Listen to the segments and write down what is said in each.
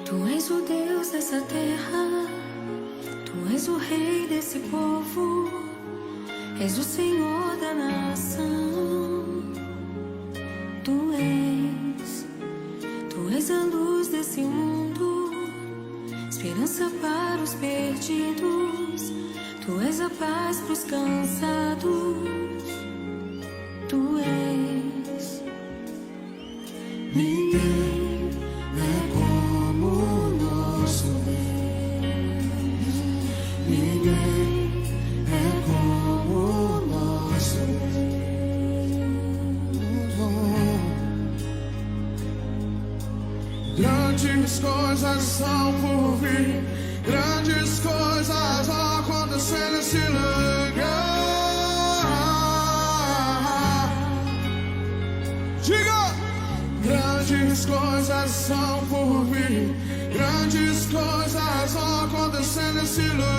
Tu és o Deus dessa terra, Tu és o Rei desse povo, és o Senhor da nação. Tu és a luz desse mundo, esperança para os perdidos. Tu és a paz para os cansados. Tu és. Ninguém é como o nosso Deus. Ninguém é como o nosso Deus. Grandes coisas são por vir, grandes coisas vão acontecer nesse lugar. Diga! Grandes coisas são por vir, grandes coisas vão acontecer nesse lugar.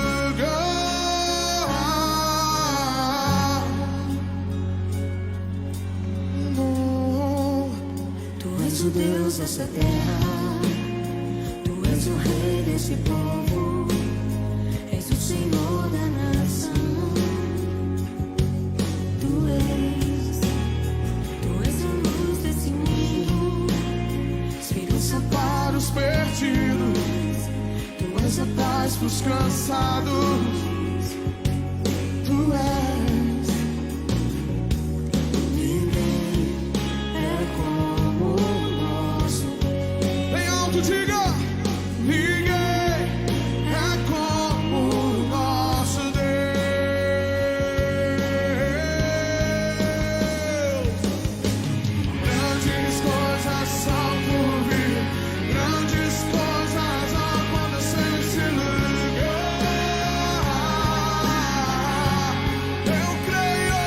Tu és o Deus dessa terra, Tu és o Rei desse povo, és o Senhor da nação. Tu és a luz desse mundo, esperança Para os perdidos, Tu és a paz para os cansados. Tu és. ninguém é como o nosso Bem alto, diga! Ninguém é como o nosso Deus. Grandes coisas são por vir, grandes coisas vão acontecer nesse lugar. Eu creio.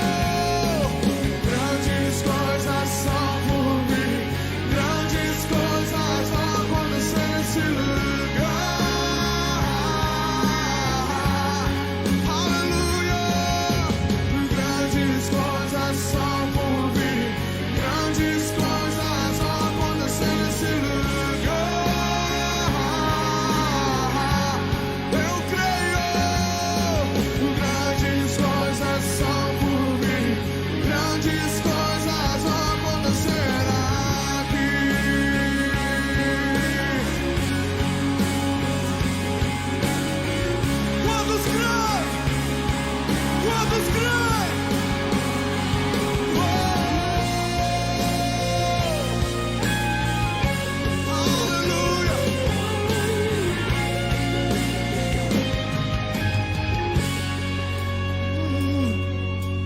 Grandes coisas são por vir, grandes coisas vão acontecer nesse lugar. Aleluia! Grandes coisas são por vir, grandes coisas vão acontecer nesse lugar. Eu creio. Grandes coisas são por vir, grandes coisas vão acontecer aqui. Quantos creem? Quantos creem? Aleluia!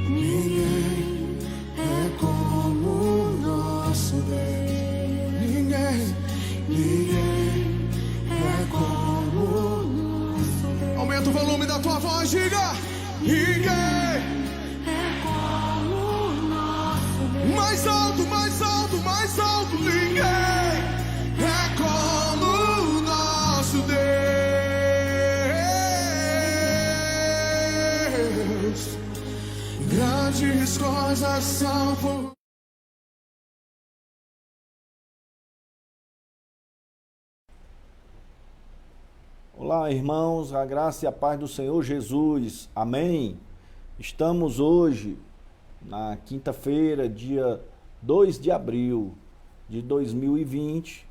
Ninguém é como o nosso Deus. Ninguém é como o nosso Deus. Aumenta o volume da tua voz, diga! Ninguém! É como o nosso Deus. Mais alto, mais alto, mais alto! Ninguém é como o nosso Deus. Grandes coisas são por Olá, irmãos, a graça e a paz do Senhor Jesus. Amém. Estamos hoje, na quinta-feira, dia 2 de abril de 2020,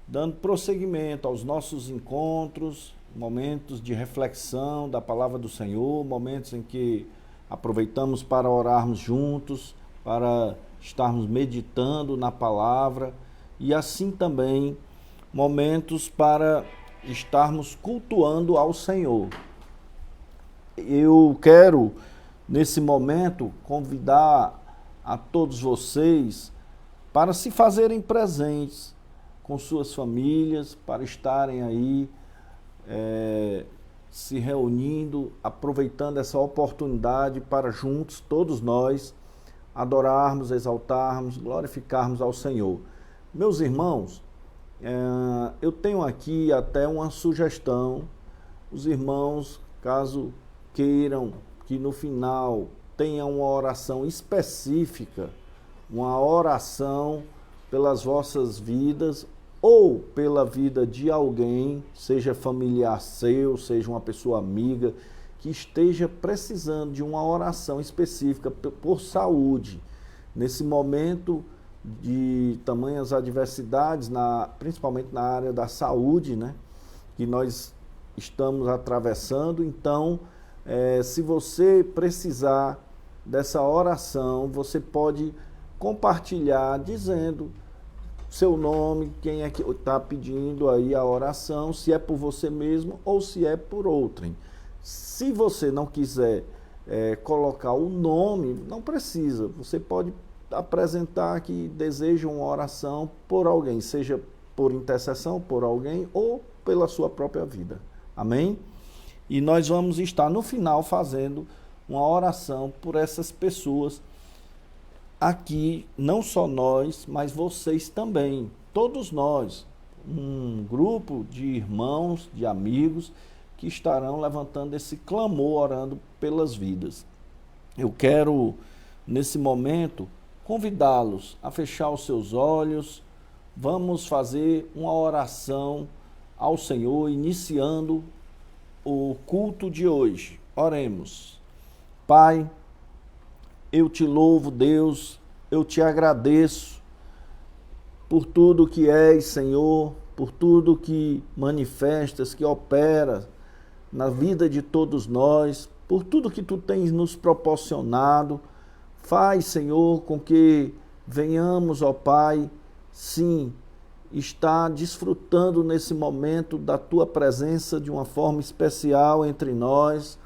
dando prosseguimento aos nossos encontros, momentos de reflexão da palavra do Senhor, momentos em que aproveitamos para orarmos juntos, para estarmos meditando na palavra e assim também momentos para estarmos cultuando ao Senhor. Eu quero, nesse momento, convidar a todos vocês para se fazerem presentes com suas famílias, para estarem aí se reunindo, aproveitando essa oportunidade para juntos, todos nós, adorarmos, exaltarmos, glorificarmos ao Senhor. Meus irmãos, eu tenho aqui até uma sugestão. Os irmãos, caso queiram que no final tenha uma oração específica, uma oração pelas vossas vidas ou pela vida de alguém, seja familiar seu, seja uma pessoa amiga, que esteja precisando de uma oração específica por saúde, nesse momento de tamanhas adversidades, principalmente na área da saúde, né, que nós estamos atravessando. Então, se você precisar dessa oração, você pode compartilhar dizendo seu nome, quem é que está pedindo aí a oração, se é por você mesmo ou se é por outrem. Se você não quiser colocar o nome, não precisa, você pode apresentar que deseja uma oração por alguém, seja por intercessão por alguém ou pela sua própria vida. Amém? E nós vamos estar no final fazendo uma oração por essas pessoas aqui, não só nós, mas vocês também, todos nós, um grupo de irmãos, de amigos que estarão levantando esse clamor, orando pelas vidas. Eu quero, nesse momento, convidá-los a fechar os seus olhos. Vamos fazer uma oração ao Senhor, iniciando o culto de hoje. Oremos. Pai, eu te louvo, Deus, eu te agradeço por tudo que és, Senhor, por tudo que manifestas, que opera na vida de todos nós, por tudo que tu tens nos proporcionado. Faz, Senhor, com que venhamos, ó Pai, sim, estar desfrutando nesse momento da tua presença de uma forma especial entre nós.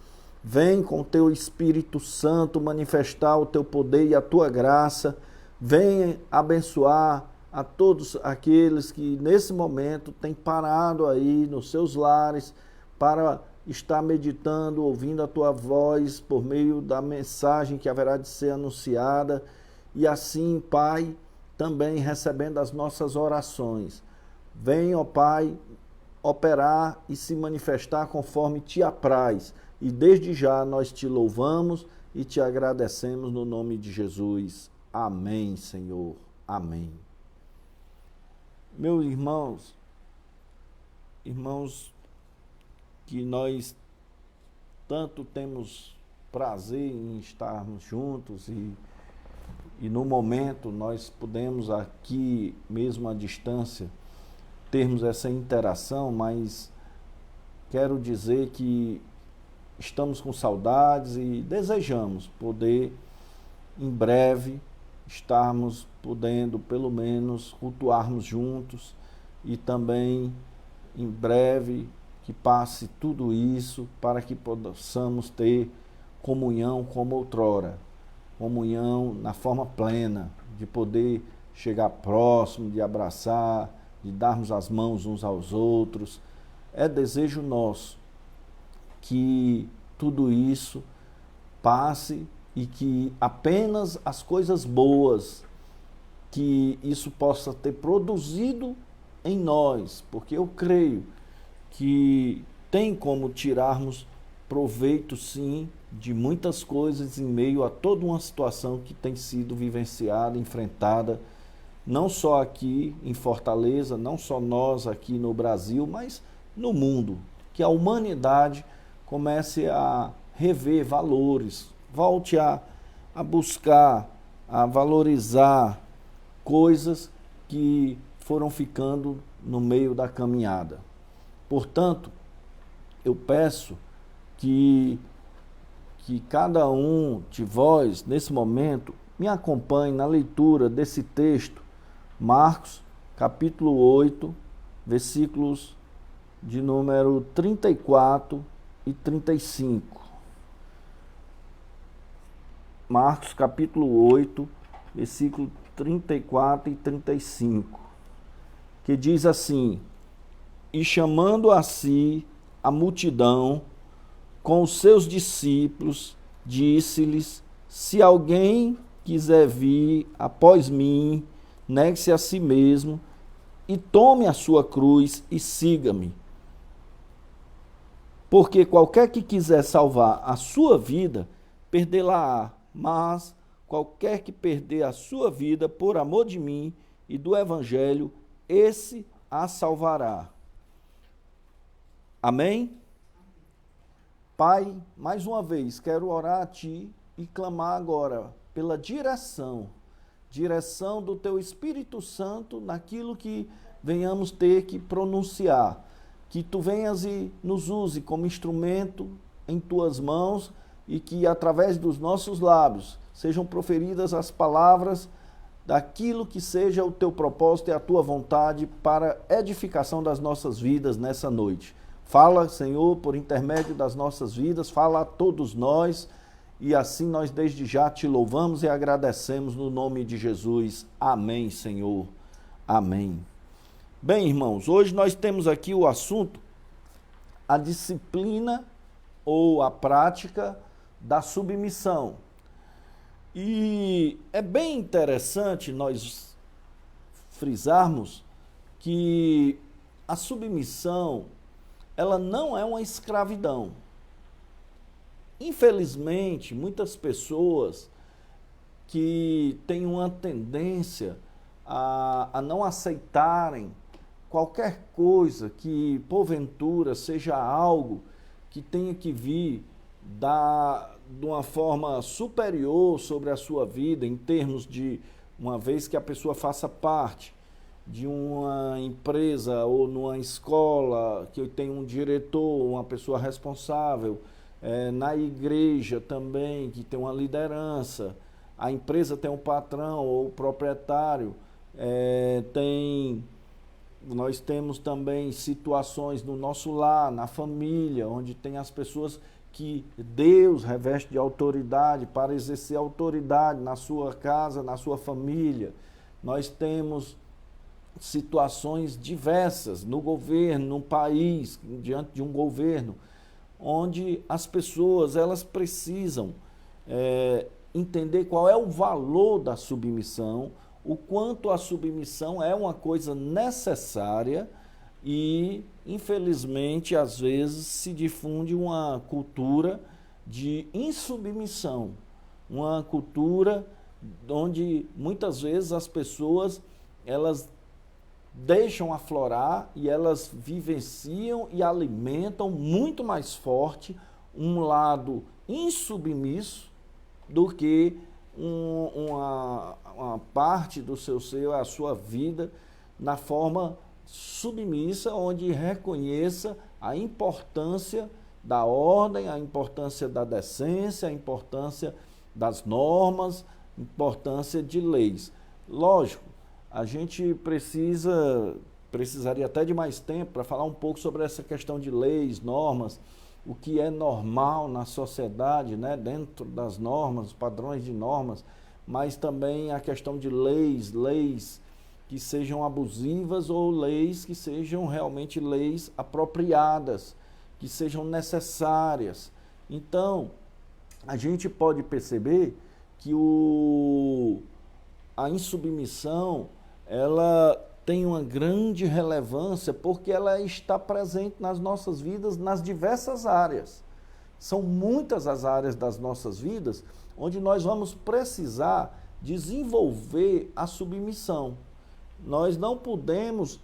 Vem com o teu Espírito Santo manifestar o teu poder e a tua graça. Vem abençoar a todos aqueles que nesse momento têm parado aí nos seus lares para estar meditando, ouvindo a tua voz por meio da mensagem que haverá de ser anunciada. E assim, Pai, também recebendo as nossas orações. Vem, ó Pai, operar e se manifestar conforme te apraz. E desde já nós te louvamos e te agradecemos no nome de Jesus. Amém, Senhor. Amém. Meus irmãos que nós tanto temos prazer em estarmos juntos e no momento nós podemos aqui, mesmo à distância, termos essa interação, mas quero dizer que estamos com saudades e desejamos poder, em breve, estarmos podendo, pelo menos, cultuarmos juntos e também, em breve, que passe tudo isso para que possamos ter comunhão como outrora, comunhão na forma plena, de poder chegar próximo, de abraçar, de darmos as mãos uns aos outros. É desejo nosso que tudo isso passe e que apenas as coisas boas que isso possa ter produzido em nós, porque eu creio que tem como tirarmos proveito, sim, de muitas coisas em meio a toda uma situação que tem sido vivenciada, enfrentada, não só aqui em Fortaleza, não só nós aqui no Brasil, mas no mundo. Que a humanidade comece a rever valores, volte a buscar, a valorizar coisas que foram ficando no meio da caminhada. Portanto, eu peço que cada um de vós, nesse momento, me acompanhe na leitura desse texto, Marcos, capítulo 8, versículos de número 34 e 35. Marcos, capítulo 8, versículo 34 e 35, que diz assim: E chamando a si a multidão com os seus discípulos, disse-lhes: Se alguém quiser vir após mim, negue-se a si mesmo e tome a sua cruz e siga-me. Porque qualquer que quiser salvar a sua vida, perdê-la-á, mas qualquer que perder a sua vida por amor de mim e do evangelho, esse a salvará. Amém? Pai, mais uma vez, quero orar a Ti e clamar agora pela direção do Teu Espírito Santo naquilo que venhamos ter que pronunciar. Que Tu venhas e nos use como instrumento em Tuas mãos e que através dos nossos lábios sejam proferidas as palavras daquilo que seja o Teu propósito e a Tua vontade para edificação das nossas vidas nessa noite. Fala, Senhor, por intermédio das nossas vidas, fala a todos nós, e assim nós desde já Te louvamos e agradecemos no nome de Jesus. Amém, Senhor. Amém. Bem, irmãos, hoje nós temos aqui o assunto, a disciplina ou a prática da submissão. E é bem interessante nós frisarmos que a submissão, ela não é uma escravidão. Infelizmente, muitas pessoas que têm uma tendência a não aceitarem qualquer coisa que, porventura, seja algo que tenha que vir de uma forma superior sobre a sua vida, em termos de, uma vez que a pessoa faça parte de uma empresa ou numa escola, que tem um diretor, uma pessoa responsável, na igreja também, que tem uma liderança, a empresa tem um patrão ou proprietário, nós temos também situações no nosso lar, na família, onde tem as pessoas que Deus reveste de autoridade para exercer autoridade na sua casa, na sua família. Nós temos situações diversas no governo, no país, diante de um governo, onde as pessoas elas precisam entender qual é o valor da submissão, o quanto a submissão é uma coisa necessária e, infelizmente, às vezes se difunde uma cultura de insubmissão, uma cultura onde muitas vezes as pessoas elas deixam aflorar e elas vivenciam e alimentam muito mais forte um lado insubmisso do que uma parte do seu ser, a sua vida, na forma submissa, onde reconheça a importância da ordem, a importância da decência, a importância das importância de leis. Lógico, a gente precisaria até de mais tempo para falar um pouco sobre essa questão de leis, normas, o que é normal na sociedade, né, dentro das normas, padrões de normas, mas também a questão de leis que sejam abusivas ou leis que sejam realmente leis apropriadas, que sejam necessárias. Então, a gente pode perceber que a insubmissão, ela tem uma grande relevância porque ela está presente nas nossas vidas nas diversas áreas. São muitas as áreas das nossas vidas onde nós vamos precisar desenvolver a submissão. Nós não podemos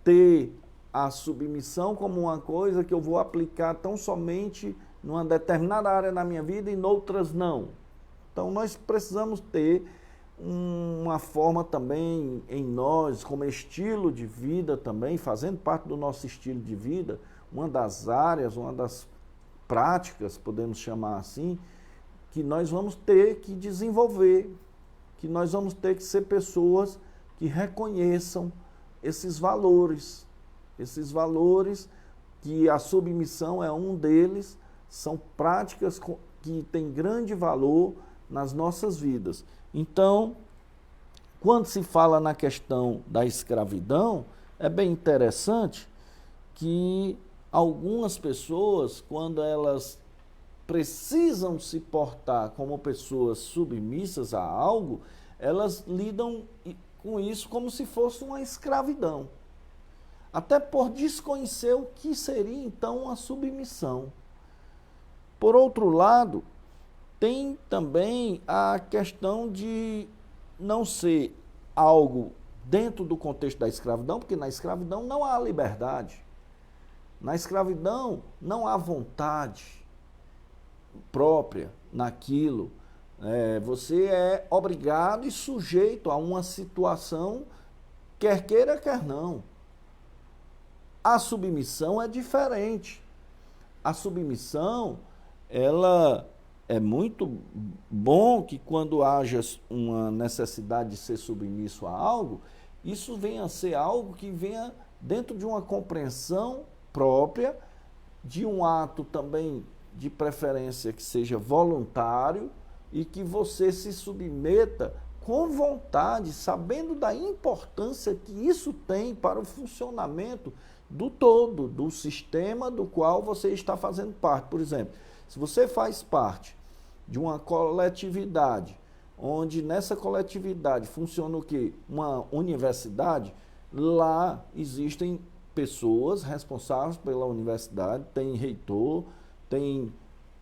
ter a submissão como uma coisa que eu vou aplicar tão somente numa determinada área da minha vida e noutras não. Então nós precisamos ter uma forma também em nós, como estilo de vida também, fazendo parte do nosso estilo de vida, uma das áreas, uma das práticas, podemos chamar assim, que nós vamos ter que desenvolver, que nós vamos ter que ser pessoas que reconheçam esses valores que a submissão é um deles, são práticas que têm grande valor nas nossas vidas. Então, quando se fala na questão da escravidão, é bem interessante que algumas pessoas, quando elas precisam se portar como pessoas submissas a algo, elas lidam com isso como se fosse uma escravidão. até por desconhecer o que seria então uma submissão. Por outro lado, tem também a questão de não ser algo dentro do contexto da escravidão, porque na escravidão não há liberdade. Na escravidão não há vontade própria naquilo. Você é obrigado e sujeito a uma situação, quer queira, quer não. A submissão é diferente. A submissão, ela é muito bom que quando haja uma necessidade de ser submisso a algo, isso venha a ser algo que venha dentro de uma compreensão própria, de um ato também de preferência que seja voluntário e que você se submeta com vontade, sabendo da importância que isso tem para o funcionamento do todo, do sistema do qual você está fazendo parte. Por exemplo, se você faz parte de uma coletividade, onde nessa coletividade funciona o quê? Uma universidade, lá existem pessoas responsáveis pela universidade, tem reitor, tem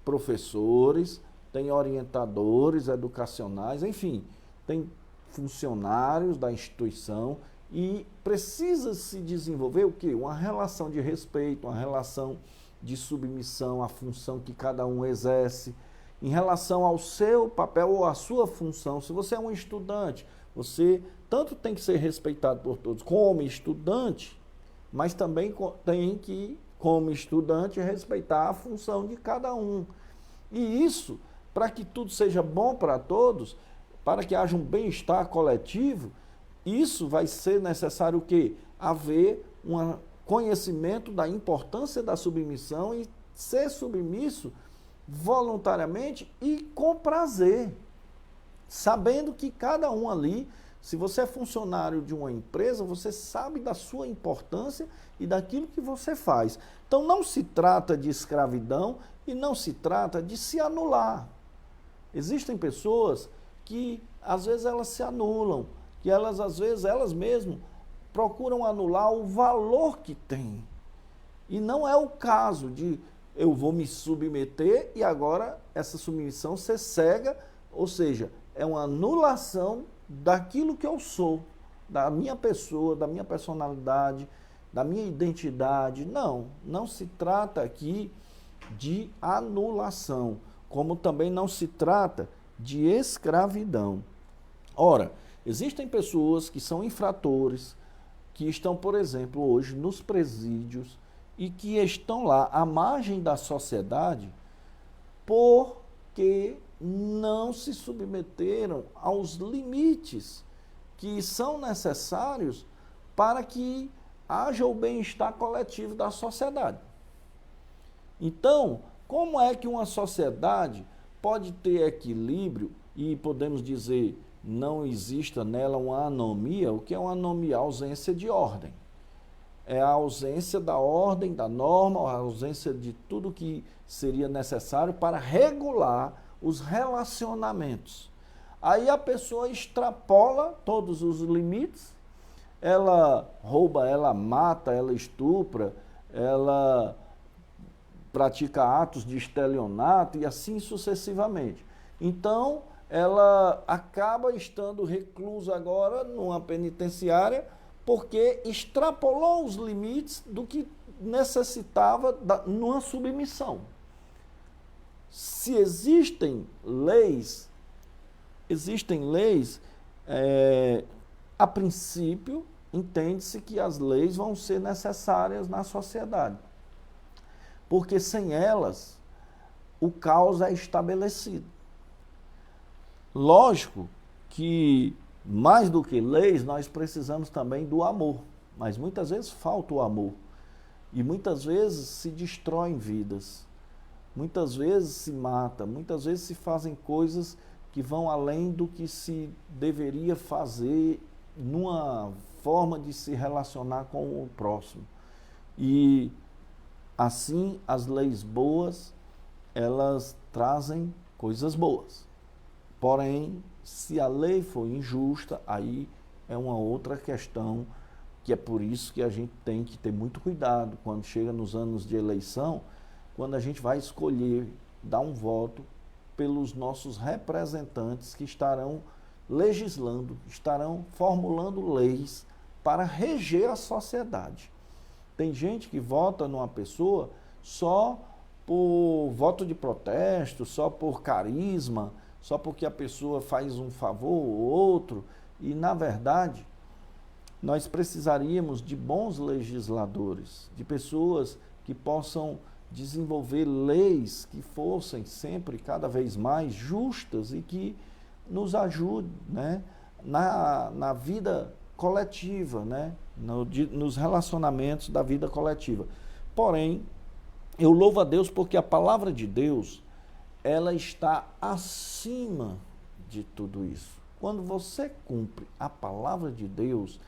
professores, tem orientadores educacionais, enfim, tem funcionários da instituição e precisa se desenvolver o quê? Uma relação de respeito, uma relação de submissão à função que cada um exerce, em relação ao seu papel ou à sua função. Se você é um estudante, você tanto tem que ser respeitado por todos como estudante, mas também tem que, como estudante, respeitar a função de cada um. E isso, para que tudo seja bom para todos, para que haja um bem-estar coletivo, isso vai ser necessário o quê? Haver um conhecimento da importância da submissão e ser submisso voluntariamente e com prazer, sabendo que cada um ali, se você é funcionário de uma empresa, você sabe da sua importância e daquilo que você faz. Então não se trata de escravidão e não se trata de se anular. Existem pessoas que às vezes elas se anulam, que elas às vezes elas mesmas procuram anular o valor que tem. E não é o caso de eu vou me submeter e agora essa submissão ser cega, ou seja, é uma anulação daquilo que eu sou, da minha pessoa, da minha personalidade, da minha identidade. Não se trata aqui de anulação, como também não se trata de escravidão. Ora, existem pessoas que são infratores, que estão, por exemplo, hoje nos presídios e que estão lá à margem da sociedade porque não se submeteram aos limites que são necessários para que haja o bem-estar coletivo da sociedade. Então, como é que uma sociedade pode ter equilíbrio e podemos dizer não exista nela uma anomia? O que é uma anomia? A ausência de ordem. É a ausência da ordem, da norma, a ausência de tudo que seria necessário para regular os relacionamentos. Aí a pessoa extrapola todos os limites, ela rouba, ela mata, ela estupra, ela pratica atos de estelionato e assim sucessivamente. Então, ela acaba estando reclusa agora numa penitenciária porque extrapolou os limites do que necessitava numa submissão. Se existem leis, a princípio, entende-se que as leis vão ser necessárias na sociedade, porque sem elas, o caos é estabelecido. Lógico que, mais do que leis, nós precisamos também do amor, mas muitas vezes falta o amor, e muitas vezes se destroem vidas, muitas vezes se mata, muitas vezes se fazem coisas que vão além do que se deveria fazer numa forma de se relacionar com o próximo. E assim, as leis boas, elas trazem coisas boas. Porém, se a lei for injusta, aí é uma outra questão que é por isso que a gente tem que ter muito cuidado quando chega nos anos de eleição, quando a gente vai escolher dar um voto pelos nossos representantes que estarão legislando, estarão formulando leis para reger a sociedade. Tem gente que vota numa pessoa só por voto de protesto, só por carisma, só porque a pessoa faz um favor ou outro, e na verdade nós precisaríamos de bons legisladores, de pessoas que possam desenvolver leis que fossem sempre cada vez mais justas e que nos ajudem, né, na vida coletiva, né, nos relacionamentos da vida coletiva. Porém, eu louvo a Deus porque a palavra de Deus, ela está acima de tudo isso. Quando você cumpre a palavra de Deus,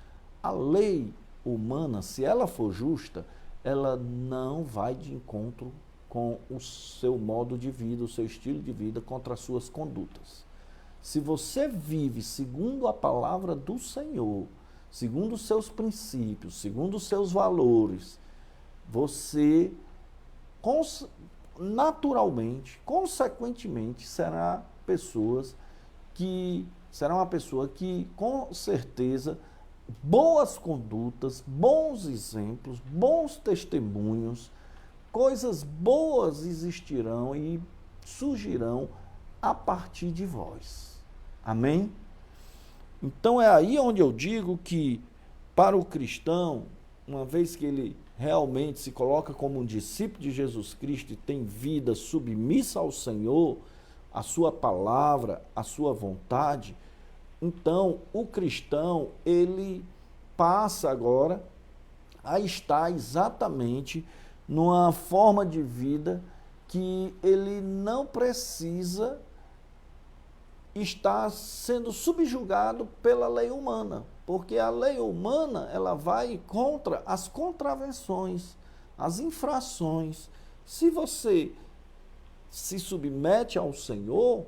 a lei humana, se ela for justa, ela não vai de encontro com o seu modo de vida, o seu estilo de vida, contra as suas condutas. Se você vive segundo a palavra do Senhor, segundo os seus princípios, segundo os seus valores, você naturalmente, consequentemente, será uma pessoa que, com certeza, boas condutas, bons exemplos, bons testemunhos, coisas boas existirão e surgirão a partir de vós. Amém? Então é aí onde eu digo que, para o cristão, uma vez que ele realmente se coloca como um discípulo de Jesus Cristo e tem vida submissa ao Senhor, a sua palavra, a sua vontade, então o cristão, ele passa agora a estar exatamente numa forma de vida que ele não precisa estar sendo subjugado pela lei humana, porque a lei humana, ela vai contra as contravenções, as infrações. Se você se submete ao Senhor,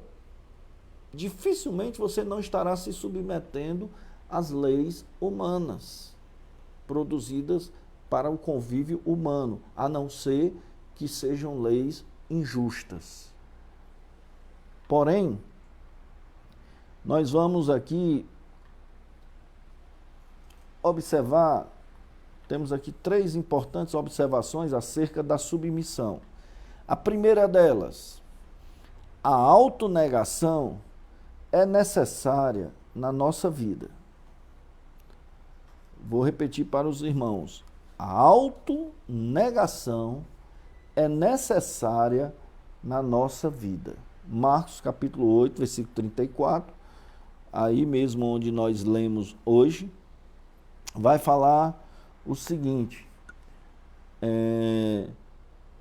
dificilmente você não estará se submetendo às leis humanas, produzidas para o convívio humano, a não ser que sejam leis injustas. Porém, nós vamos aqui observar, temos aqui 3 importantes observações acerca da submissão. A primeira delas, a autonegação é necessária na nossa vida. Vou repetir para os irmãos. A autonegação é necessária na nossa vida. Marcos capítulo 8, versículo 34, aí mesmo onde nós lemos hoje, vai falar o seguinte: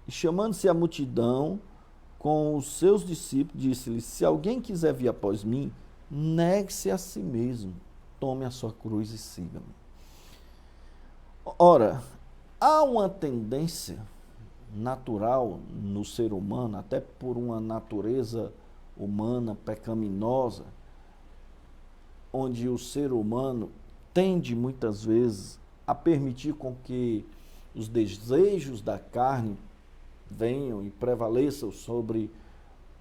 chamando-se a multidão com os seus discípulos, disse-lhes: se alguém quiser vir após mim, negue-se a si mesmo, tome a sua cruz e siga-me. Ora, há uma tendência natural no ser humano, até por uma natureza humana pecaminosa, onde o ser humano tende muitas vezes a permitir com que os desejos da carne venham e prevaleçam sobre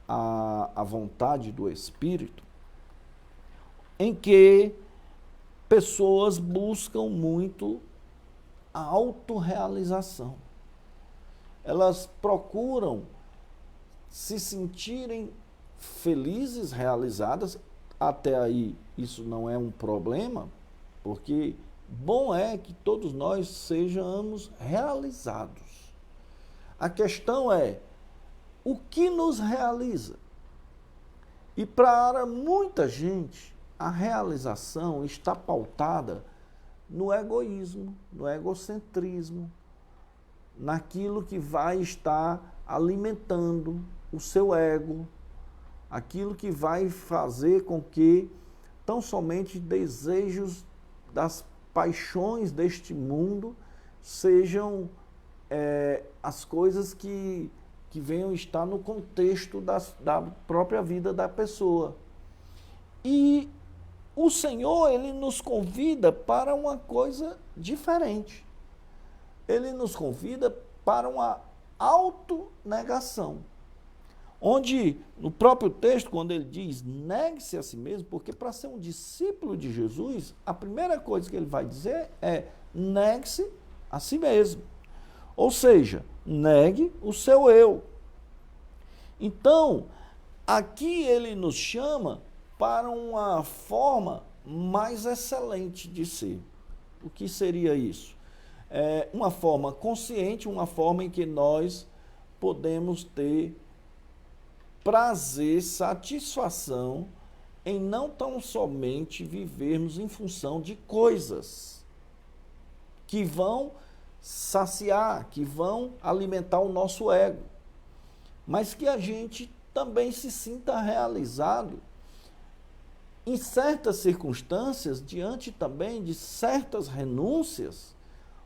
a vontade do Espírito, em que pessoas buscam muito a autorrealização. Elas procuram se sentirem felizes, realizadas. Até aí isso não é um problema, porque bom é que todos nós sejamos realizados. A questão é, o que nos realiza? E para muita gente, a realização está pautada no egoísmo, no egocentrismo, naquilo que vai estar alimentando o seu ego, aquilo que vai fazer com que tão somente desejos das paixões deste mundo sejam as coisas que venham estar no contexto da própria vida da pessoa. E o Senhor, ele nos convida para uma coisa diferente. Ele nos convida para uma autonegação. Onde, no próprio texto, quando ele diz, negue-se a si mesmo, porque para ser um discípulo de Jesus, a primeira coisa que ele vai dizer é, negue-se a si mesmo. Ou seja, negue o seu eu. Então, aqui ele nos chama para uma forma mais excelente de ser. O que seria isso? É uma forma consciente, uma forma em que nós podemos ter prazer, satisfação em não tão somente vivermos em função de coisas que vão saciar, que vão alimentar o nosso ego, mas que a gente também se sinta realizado em certas circunstâncias, diante também de certas renúncias,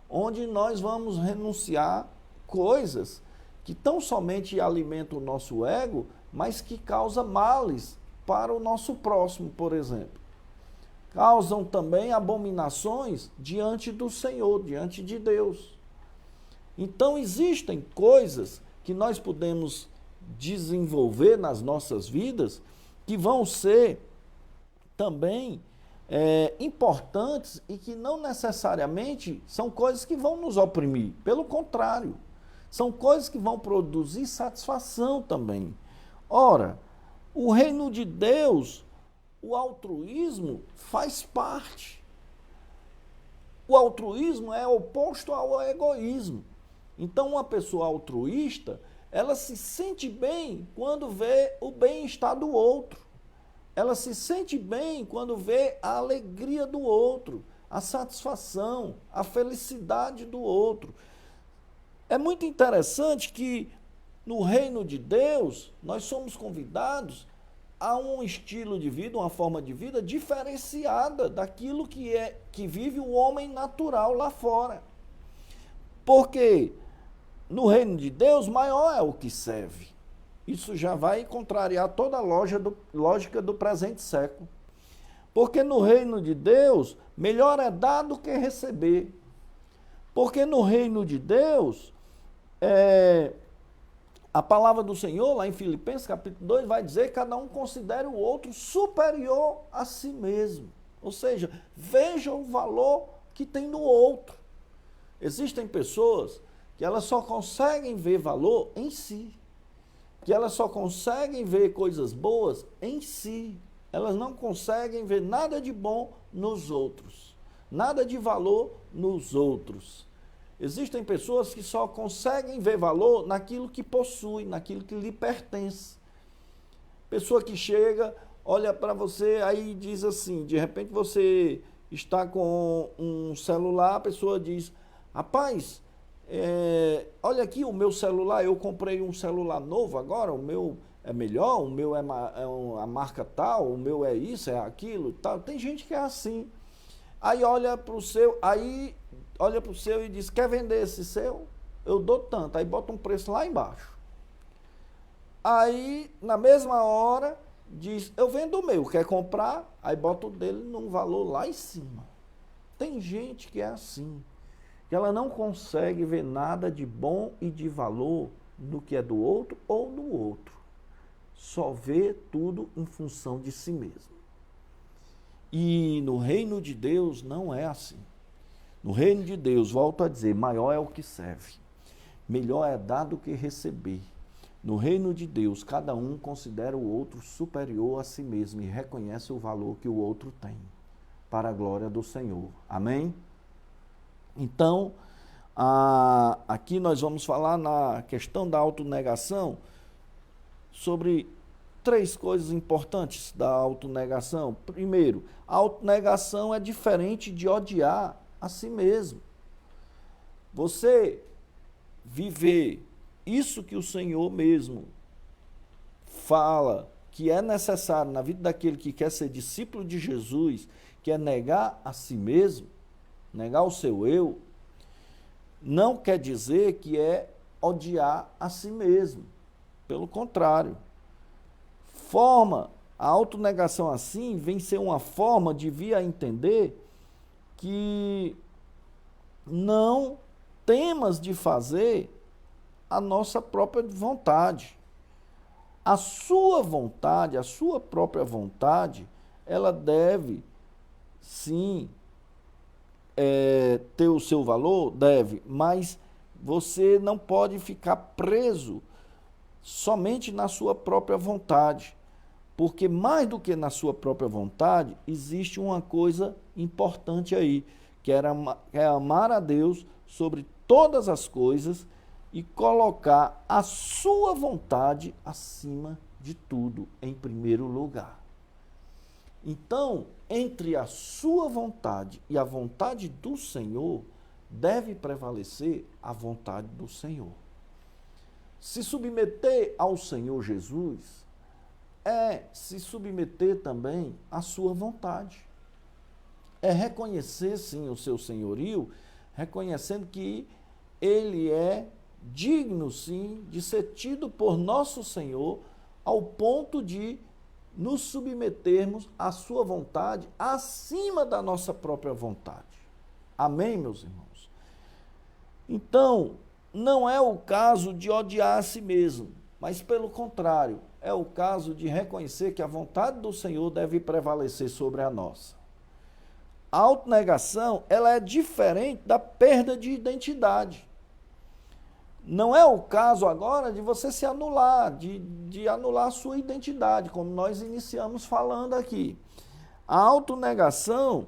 onde nós vamos renunciar coisas que tão somente alimentam o nosso ego, mas que causam males para o nosso próximo, por exemplo. Causam também abominações diante do Senhor, diante de Deus. Então, existem coisas que nós podemos desenvolver nas nossas vidas que vão ser também importantes e que não necessariamente são coisas que vão nos oprimir. Pelo contrário, são coisas que vão produzir satisfação também. Ora, o reino de Deus, o altruísmo faz parte. O altruísmo é oposto ao egoísmo. Então, uma pessoa altruísta, ela se sente bem quando vê o bem-estar do outro. Ela se sente bem quando vê a alegria do outro, a satisfação, a felicidade do outro. É muito interessante que no reino de Deus, nós somos convidados a um estilo de vida, uma forma de vida diferenciada daquilo que vive o homem natural lá fora. Porque no reino de Deus, maior é o que serve. Isso já vai contrariar toda a lógica do presente século. Porque no reino de Deus, melhor é dar do que receber. Porque no reino de Deus, a palavra do Senhor, lá em Filipenses capítulo 2, vai dizer que cada um considere o outro superior a si mesmo. Ou seja, veja o valor que tem no outro. Existem pessoas que elas só conseguem ver valor em si. Que elas só conseguem ver coisas boas em si. Elas não conseguem ver nada de bom nos outros. Nada de valor nos outros. Existem pessoas que só conseguem ver valor naquilo que possui, naquilo que lhe pertence. Pessoa que chega, olha para você, aí diz assim, de repente você está com um celular, a pessoa diz, rapaz, olha aqui o meu celular, eu comprei um celular novo agora, o meu é melhor, o meu é a marca tal, o meu é isso, é aquilo, tal. Tem gente que é assim. Aí olha para o seu, e diz, quer vender esse seu? Eu dou tanto, aí bota um preço lá embaixo. Aí, na mesma hora, diz, eu vendo o meu, quer comprar? Aí bota o dele num valor lá em cima. Tem gente que é assim, que ela não consegue ver nada de bom e de valor no que é do outro ou no outro. Só vê tudo em função de si mesmo. E no reino de Deus não é assim. No reino de Deus, volto a dizer, maior é o que serve. Melhor é dar do que receber. No reino de Deus, cada um considera o outro superior a si mesmo e reconhece o valor que o outro tem, para a glória do Senhor. Amém? Então, aqui nós vamos falar na questão da autonegação sobre 3 coisas importantes da autonegação. Primeiro, a autonegação é diferente de odiar a si mesmo. Você viver isso que o Senhor mesmo fala que é necessário na vida daquele que quer ser discípulo de Jesus, que é negar a si mesmo, negar o seu eu, não quer dizer que é odiar a si mesmo. Pelo contrário, forma A autonegação assim vem ser uma forma de vir a entender que não temas de fazer a nossa própria vontade. A sua vontade, a sua própria vontade, ela deve, sim, ter o seu valor? Deve, mas você não pode ficar preso somente na sua própria vontade, porque mais do que na sua própria vontade, existe uma coisa importante aí, que é amar a Deus sobre todas as coisas e colocar a sua vontade acima de tudo, em primeiro lugar. Então, entre a sua vontade e a vontade do Senhor, deve prevalecer a vontade do Senhor. Se submeter ao Senhor Jesus é se submeter também à sua vontade. É reconhecer, sim, o seu senhorio, reconhecendo que ele é digno, sim, de ser tido por nosso Senhor, ao ponto de nos submetermos à sua vontade acima da nossa própria vontade. Amém, meus irmãos? Então, não é o caso de odiar a si mesmo, mas pelo contrário, é o caso de reconhecer que a vontade do Senhor deve prevalecer sobre a nossa. A autonegação, ela é diferente da perda de identidade. Não é o caso agora de você se anular, de anular a sua identidade, como nós iniciamos falando aqui. A autonegação,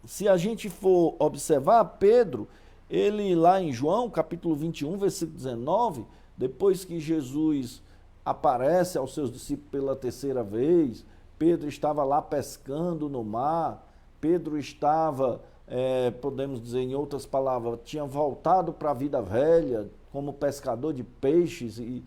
se a gente for observar, Pedro, ele lá em João, capítulo 21, versículo 19, depois que Jesus aparece aos seus discípulos pela terceira vez, Pedro estava lá pescando no mar, Pedro estava, podemos dizer em outras palavras, tinha voltado para a vida velha, como pescador de peixes e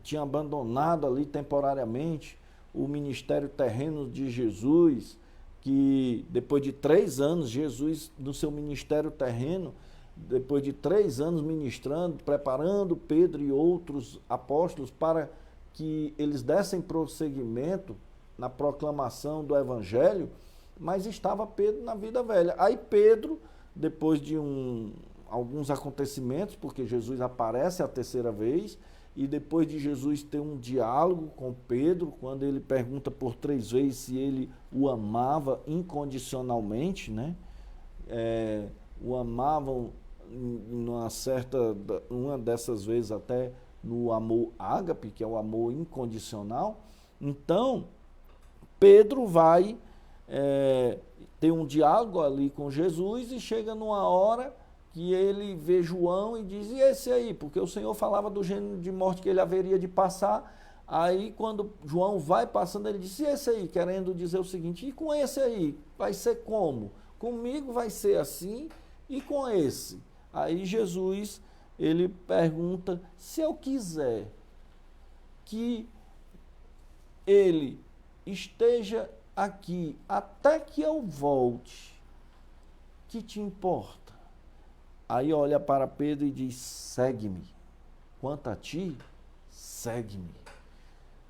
tinha abandonado ali temporariamente o ministério terreno de Jesus, que depois de 3 anos, Jesus, no seu ministério terreno, depois de 3 anos ministrando, preparando Pedro e outros apóstolos para que eles dessem prosseguimento na proclamação do Evangelho, mas estava Pedro na vida velha. Aí Pedro, depois de alguns acontecimentos, porque Jesus aparece a terceira vez, e depois de Jesus ter um diálogo com Pedro, quando ele pergunta por 3 vezes se ele o amava incondicionalmente, né? O amavam uma dessas vezes até no amor ágape, que é o amor incondicional. Então, Pedro vai ter um diálogo ali com Jesus e chega numa hora que ele vê João e diz, e esse aí? Porque o Senhor falava do gênero de morte que ele haveria de passar. Aí quando João vai passando, ele diz, e esse aí? Querendo dizer o seguinte, e com esse aí? Vai ser como? Comigo vai ser assim, e com esse? Aí Jesus, ele pergunta, se eu quiser que ele esteja aqui até que eu volte, que te importa? Aí olha para Pedro e diz, segue-me. Quanto a ti, segue-me.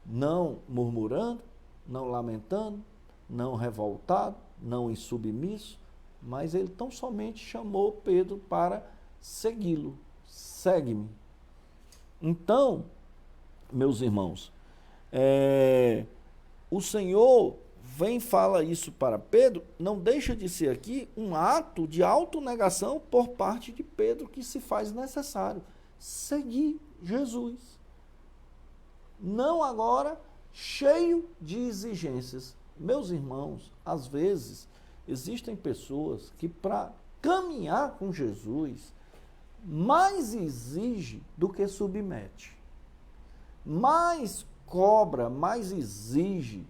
Não murmurando, não lamentando, não revoltado, não insubmisso, mas ele tão somente chamou Pedro para segui-lo. Segue-me. Então, meus irmãos, o Senhor vem e fala isso para Pedro, não deixa de ser aqui um ato de autonegação por parte de Pedro que se faz necessário. Seguir Jesus. Não agora cheio de exigências. Meus irmãos, às vezes existem pessoas que para caminhar com Jesus mais exige do que submete. Mais cobra, mais exige,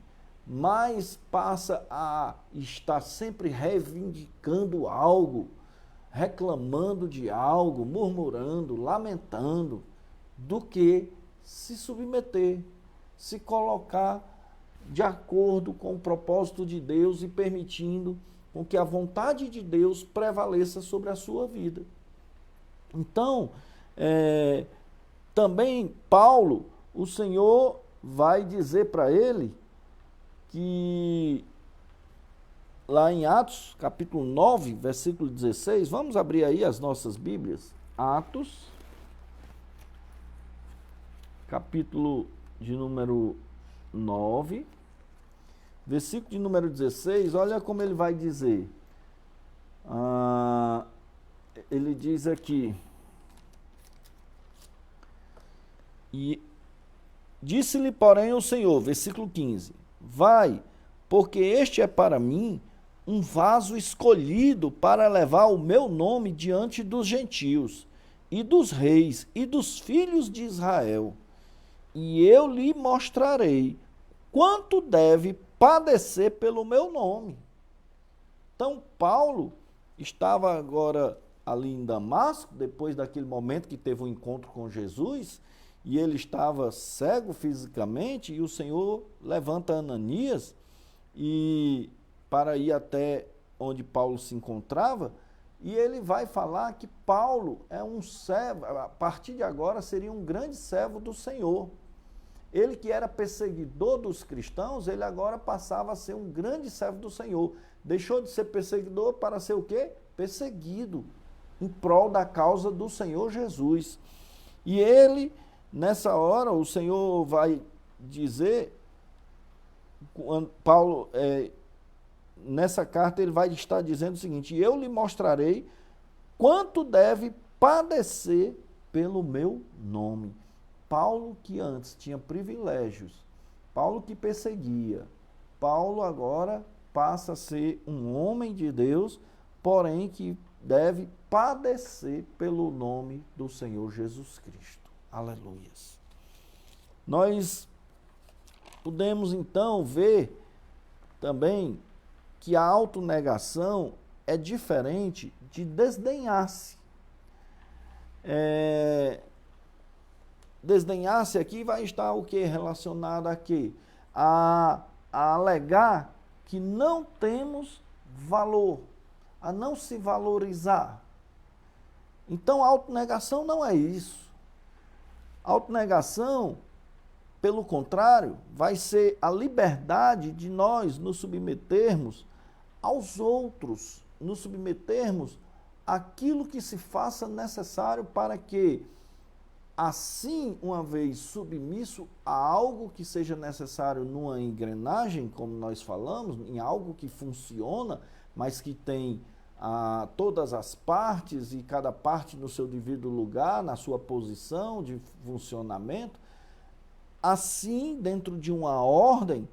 mais passa a estar sempre reivindicando algo, reclamando de algo, murmurando, lamentando, do que se submeter, se colocar de acordo com o propósito de Deus e permitindo com que a vontade de Deus prevaleça sobre a sua vida. Então, também Paulo, o Senhor vai dizer para ele que lá em Atos, capítulo 9, versículo 16, vamos abrir aí as nossas Bíblias. Atos, capítulo de número 9, versículo de número 16, olha como ele vai dizer. Ele diz aqui: e disse-lhe, porém, o Senhor, versículo 15, vai, porque este é para mim um vaso escolhido para levar o meu nome diante dos gentios, e dos reis, e dos filhos de Israel. E eu lhe mostrarei quanto deve padecer pelo meu nome. Então, Paulo estava agora ali em Damasco, depois daquele momento que teve um encontro com Jesus, e ele estava cego fisicamente, e o Senhor levanta Ananias e para ir até onde Paulo se encontrava, e ele vai falar que Paulo é um servo, a partir de agora seria um grande servo do Senhor. Ele que era perseguidor dos cristãos, ele agora passava a ser um grande servo do Senhor. Deixou de ser perseguidor para ser o quê? Perseguido, em prol da causa do Senhor Jesus. E ele, nessa hora, o Senhor vai dizer, Paulo, nessa carta ele vai estar dizendo o seguinte: eu lhe mostrarei quanto deve padecer pelo meu nome. Paulo, que antes tinha privilégios, Paulo que perseguia, Paulo agora passa a ser um homem de Deus, porém que deve padecer pelo nome do Senhor Jesus Cristo. Aleluias. Nós podemos então ver também que a autonegação é diferente de desdenhar-se. Desdenhar-se aqui vai estar o que? Relacionado a quê? A alegar que não temos valor, a não se valorizar. Então, a autonegação não é isso. A autonegação, pelo contrário, vai ser a liberdade de nós nos submetermos aos outros, nos submetermos àquilo que se faça necessário para que, assim, uma vez submisso a algo que seja necessário numa engrenagem, como nós falamos, em algo que funciona, mas que tem todas as partes e cada parte no seu devido lugar, na sua posição de funcionamento, assim, dentro de uma ordem,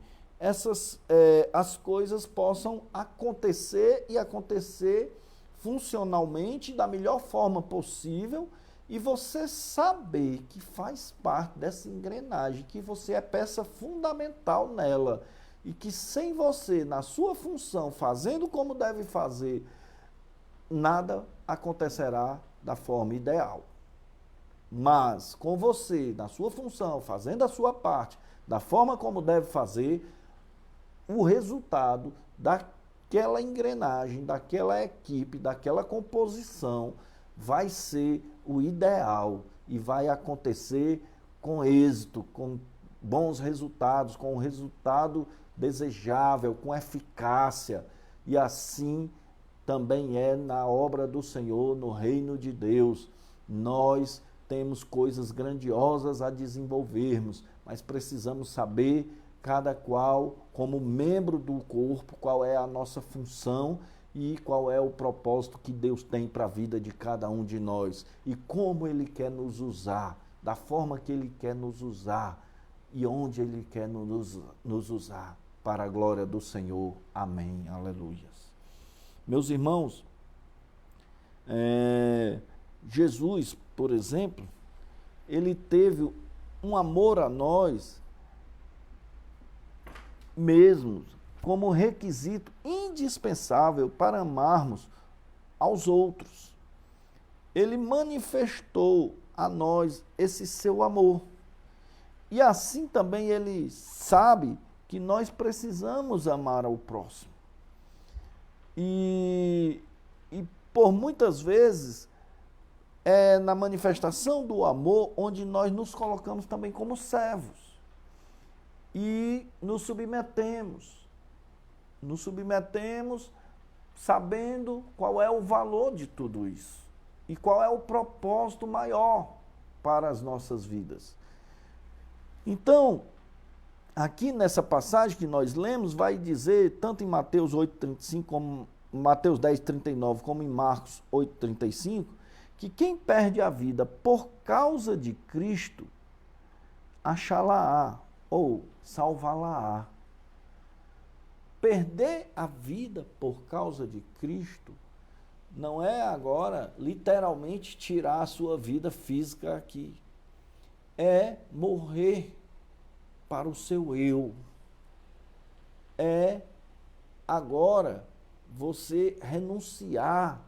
as coisas possam acontecer e acontecer funcionalmente da melhor forma possível, e você saber que faz parte dessa engrenagem, que você é peça fundamental nela, e que sem você, na sua função, fazendo como deve fazer, nada acontecerá da forma ideal. Mas com você, na sua função, fazendo a sua parte, da forma como deve fazer, o resultado daquela engrenagem, daquela equipe, daquela composição, vai ser o ideal e vai acontecer com êxito, com bons resultados, com um resultado desejável, com eficácia. E assim também é na obra do Senhor, no reino de Deus. Nós temos coisas grandiosas a desenvolvermos, mas precisamos saber, cada qual, como membro do corpo, qual é a nossa função e qual é o propósito que Deus tem para a vida de cada um de nós e como Ele quer nos usar, da forma que Ele quer nos usar e onde Ele quer nos usar, para a glória do Senhor. Amém. Aleluias. Meus irmãos, Jesus, por exemplo, Ele teve um amor a nós mesmos, como requisito indispensável para amarmos aos outros. Ele manifestou a nós esse seu amor. E assim também ele sabe que nós precisamos amar ao próximo. E por muitas vezes na manifestação do amor onde nós nos colocamos também como servos. e nos submetemos sabendo qual é o valor de tudo isso e qual é o propósito maior para as nossas vidas. Então, aqui nessa passagem que nós lemos, vai dizer, tanto em Mateus 8,35, como Mateus 10,39, como em Marcos 8,35, que quem perde a vida por causa de Cristo, achá-la-á, ou salvá-la-á. Perder a vida por causa de Cristo não é agora literalmente tirar a sua vida física aqui. É morrer para o seu eu. É agora você renunciar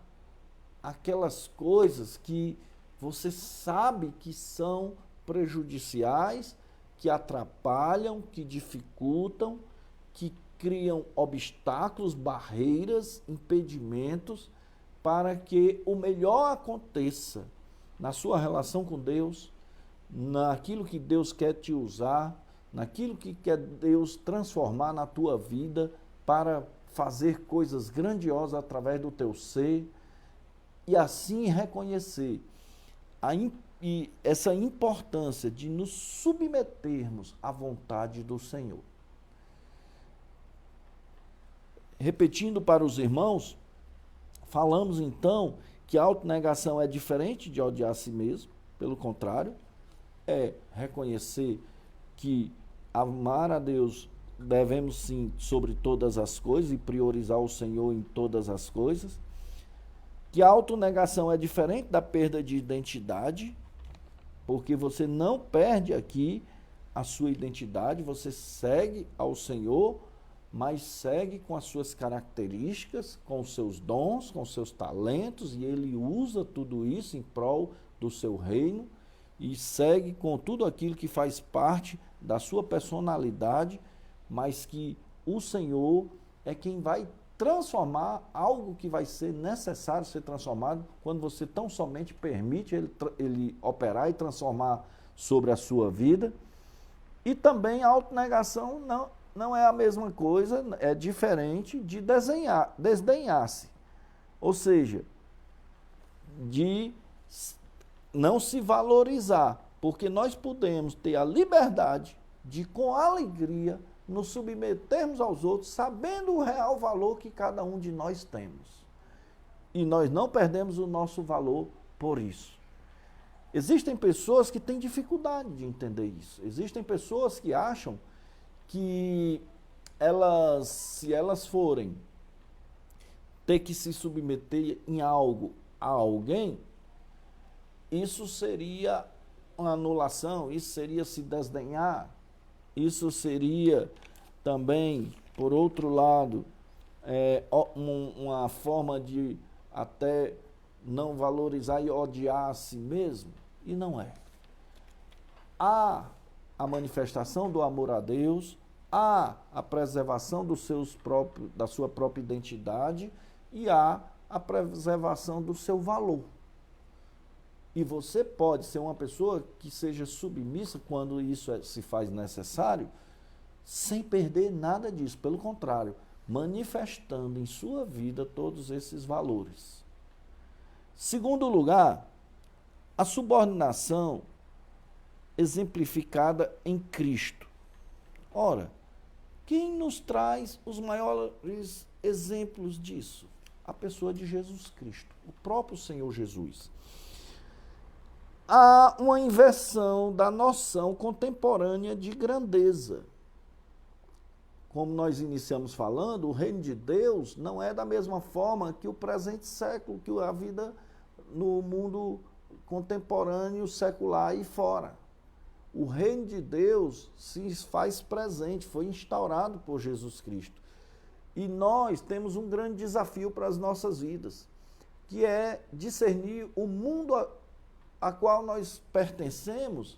àquelas coisas que você sabe que são prejudiciais, que atrapalham, que dificultam, que criam obstáculos, barreiras, impedimentos para que o melhor aconteça na sua relação com Deus, naquilo que Deus quer te usar, naquilo que quer Deus transformar na tua vida para fazer coisas grandiosas através do teu ser e assim reconhecer essa importância de nos submetermos à vontade do Senhor. Repetindo para os irmãos, falamos então que a autonegação é diferente de odiar a si mesmo, pelo contrário, é reconhecer que amar a Deus devemos sim sobre todas as coisas e priorizar o Senhor em todas as coisas, que a autonegação é diferente da perda de identidade, porque você não perde aqui a sua identidade, você segue ao Senhor, mas segue com as suas características, com os seus dons, com os seus talentos, e Ele usa tudo isso em prol do seu reino, e segue com tudo aquilo que faz parte da sua personalidade, mas que o Senhor é quem vai transformar algo que vai ser necessário ser transformado quando você tão somente permite ele operar e transformar sobre a sua vida. E também a autonegação não é a mesma coisa, é diferente de desdenhar-se. Ou seja, de não se valorizar, porque nós podemos ter a liberdade de, com alegria, nos submetermos aos outros, sabendo o real valor que cada um de nós temos. E nós não perdemos o nosso valor por isso. Existem pessoas que têm dificuldade de entender isso. Existem pessoas que acham que se elas forem ter que se submeter em algo a alguém, isso seria uma anulação, isso seria se desdenhar, isso seria também, por outro lado, uma forma de até não valorizar e odiar a si mesmo, e não é. Há a manifestação do amor a Deus, há a preservação da sua própria identidade e há a preservação do seu valor. E você pode ser uma pessoa que seja submissa quando isso se faz necessário, sem perder nada disso. Pelo contrário, manifestando em sua vida todos esses valores. Segundo lugar, a subordinação exemplificada em Cristo. Ora, quem nos traz os maiores exemplos disso? A pessoa de Jesus Cristo, o próprio Senhor Jesus. Há uma inversão da noção contemporânea de grandeza. Como nós iniciamos falando, o reino de Deus não é da mesma forma que o presente século, que a vida no mundo contemporâneo, secular e fora. O reino de Deus se faz presente, foi instaurado por Jesus Cristo. E nós temos um grande desafio para as nossas vidas, que é discernir o mundo a qual nós pertencemos,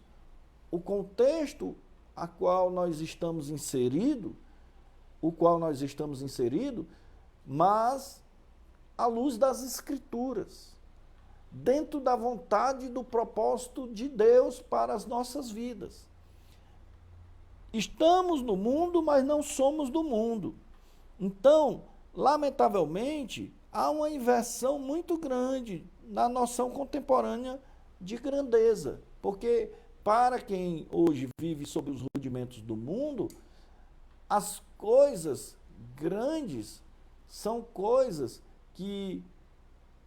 o contexto a qual nós estamos inseridos, mas à luz das Escrituras, dentro da vontade e do propósito de Deus para as nossas vidas. estamos no mundo, mas não somos do mundo. Então, lamentavelmente, há uma inversão muito grande na noção contemporânea de grandeza, porque para quem hoje vive sob os rudimentos do mundo, as coisas grandes são coisas que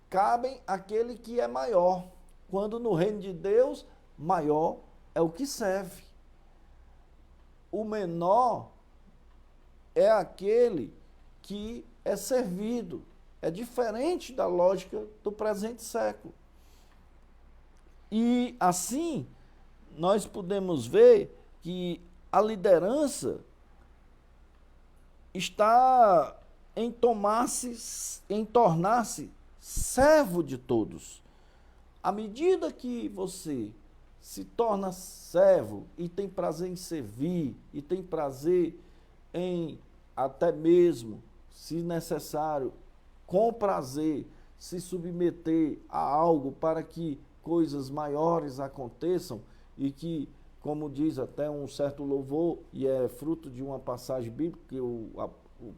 cabem àquele que é maior, quando no reino de Deus, maior é o que serve. O menor é aquele que é servido. É diferente da lógica do presente século. E assim, nós podemos ver que a liderança está em tornar-se servo de todos. À medida que você se torna servo e tem prazer em servir, e tem prazer em até mesmo, se necessário, com prazer, se submeter a algo para que coisas maiores aconteçam e que, como diz até um certo louvor, e é fruto de uma passagem bíblica, que o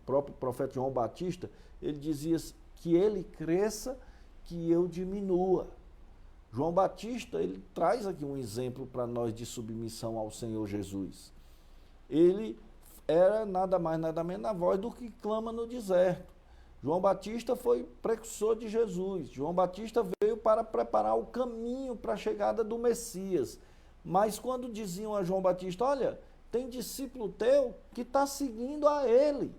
próprio profeta João Batista, ele dizia que ele cresça, que eu diminua. João Batista, ele traz aqui um exemplo para nós de submissão ao Senhor Jesus. Ele era nada mais, nada menos a voz do que clama no deserto. João Batista foi precursor de Jesus. João Batista veio para preparar o caminho para a chegada do Messias. Mas quando diziam a João Batista, olha, tem discípulo teu que está seguindo a ele.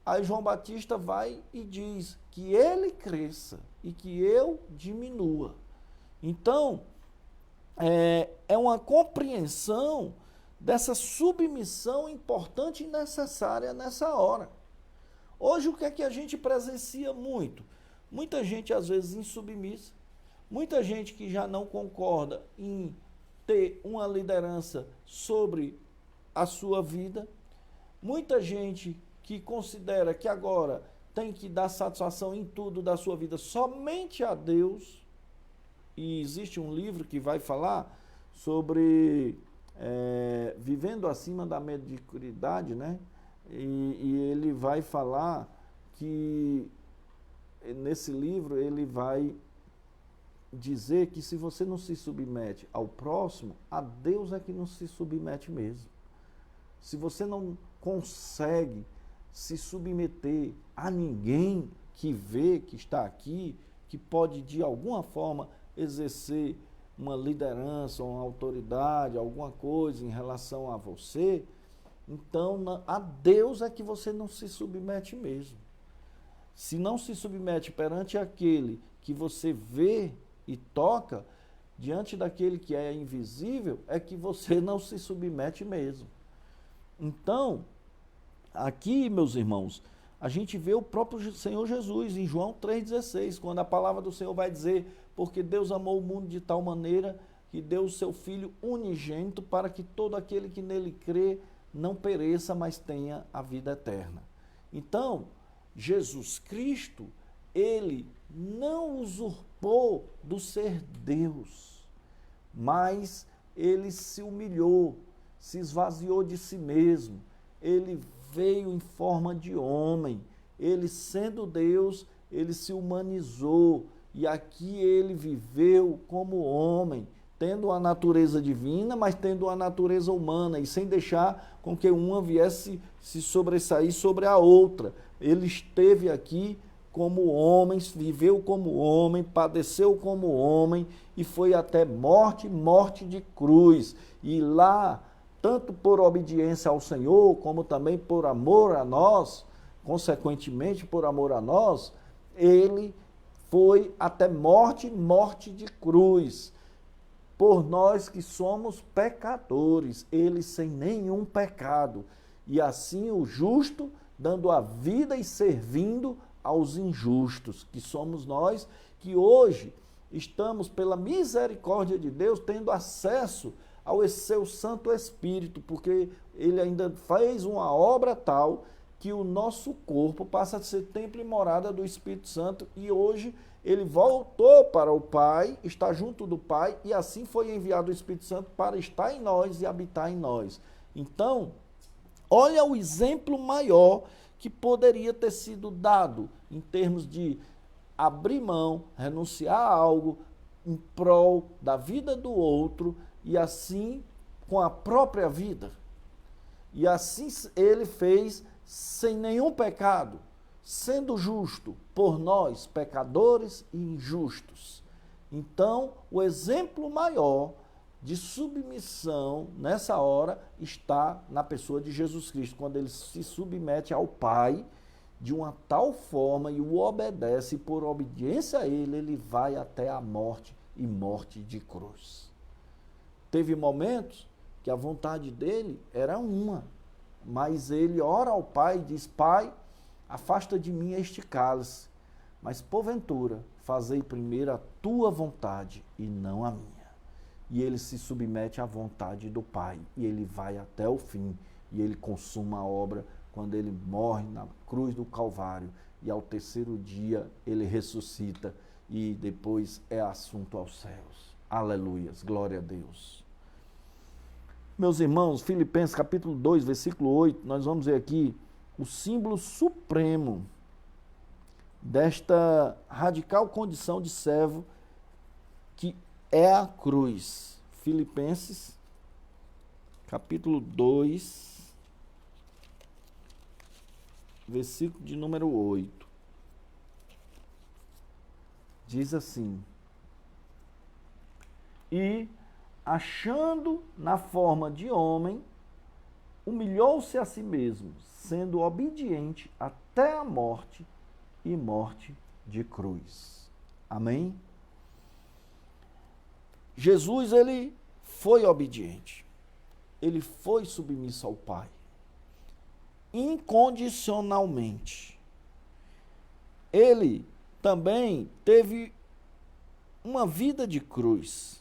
Aí João Batista vai e diz que ele cresça e que eu diminua. Então, é uma compreensão dessa submissão importante e necessária nessa hora. Hoje, o que é que a gente presencia muito? Muita gente, às vezes, insubmissa, muita gente que já não concorda em ter uma liderança sobre a sua vida, muita gente que considera que agora tem que dar satisfação em tudo da sua vida somente a Deus. E existe um livro que vai falar sobre vivendo acima da mediocridade, né? E ele vai falar que, nesse livro, ele vai dizer que se você não se submete ao próximo, a Deus é que não se submete mesmo. Se você não consegue se submeter a ninguém que vê, que está aqui, que pode de alguma forma exercer uma liderança, uma autoridade, alguma coisa em relação a você, então a Deus é que você não se submete mesmo. Se não se submete perante aquele que você vê e toca, diante daquele que é invisível, é que você não se submete mesmo. Então, aqui, meus irmãos, a gente vê o próprio Senhor Jesus em João 3,16, quando a palavra do Senhor vai dizer, porque Deus amou o mundo de tal maneira que deu o seu Filho unigênito para que todo aquele que nele crê não pereça, mas tenha a vida eterna. Então, Jesus Cristo, ele não usurpou do ser Deus, mas ele se humilhou, se esvaziou de si mesmo, ele veio em forma de homem, ele sendo Deus, ele se humanizou, e aqui ele viveu como homem, tendo a natureza divina, mas tendo a natureza humana, e sem deixar com que uma viesse se sobressair sobre a outra. Ele esteve aqui como homem, viveu como homem, padeceu como homem, e foi até morte, morte de cruz. E lá, tanto por obediência ao Senhor, como também por amor a nós, consequentemente por amor a nós, ele foi até morte, morte de cruz. Por nós que somos pecadores, ele sem nenhum pecado. E assim o justo, dando a vida e servindo aos injustos, que somos nós, que hoje estamos, pela misericórdia de Deus, tendo acesso ao seu Santo Espírito, porque ele ainda fez uma obra tal que o nosso corpo passa a ser templo e morada do Espírito Santo, e hoje ele voltou para o Pai, está junto do Pai, e assim foi enviado o Espírito Santo para estar em nós e habitar em nós. Então, olha o exemplo maior que poderia ter sido dado em termos de abrir mão, renunciar a algo em prol da vida do outro e assim com a própria vida. E assim ele fez sem nenhum pecado, sendo justo por nós, pecadores e injustos. Então, o exemplo maior de submissão nessa hora está na pessoa de Jesus Cristo, quando ele se submete ao Pai de uma tal forma e o obedece, e por obediência a ele vai até a morte e morte de cruz. Teve momentos que a vontade dele era uma, mas ele ora ao Pai e diz: Pai, afasta de mim este cálice, mas porventura fazei primeiro a tua vontade e não a minha. E ele se submete à vontade do Pai, e ele vai até o fim, e ele consuma a obra quando ele morre na cruz do Calvário, e ao terceiro dia ele ressuscita, e depois é assunto aos céus. Aleluias, glória a Deus. Meus irmãos, Filipenses capítulo 2, versículo 8, nós vamos ver aqui o símbolo supremo desta radical condição de servo que é a cruz. Filipenses capítulo 2, versículo de número 8. Diz assim: e, achando na forma de homem, humilhou-se a si mesmo, sendo obediente até a morte e morte de cruz. Amém? Jesus, ele foi obediente. Ele foi submisso ao Pai. Incondicionalmente. Ele também teve uma vida de cruz.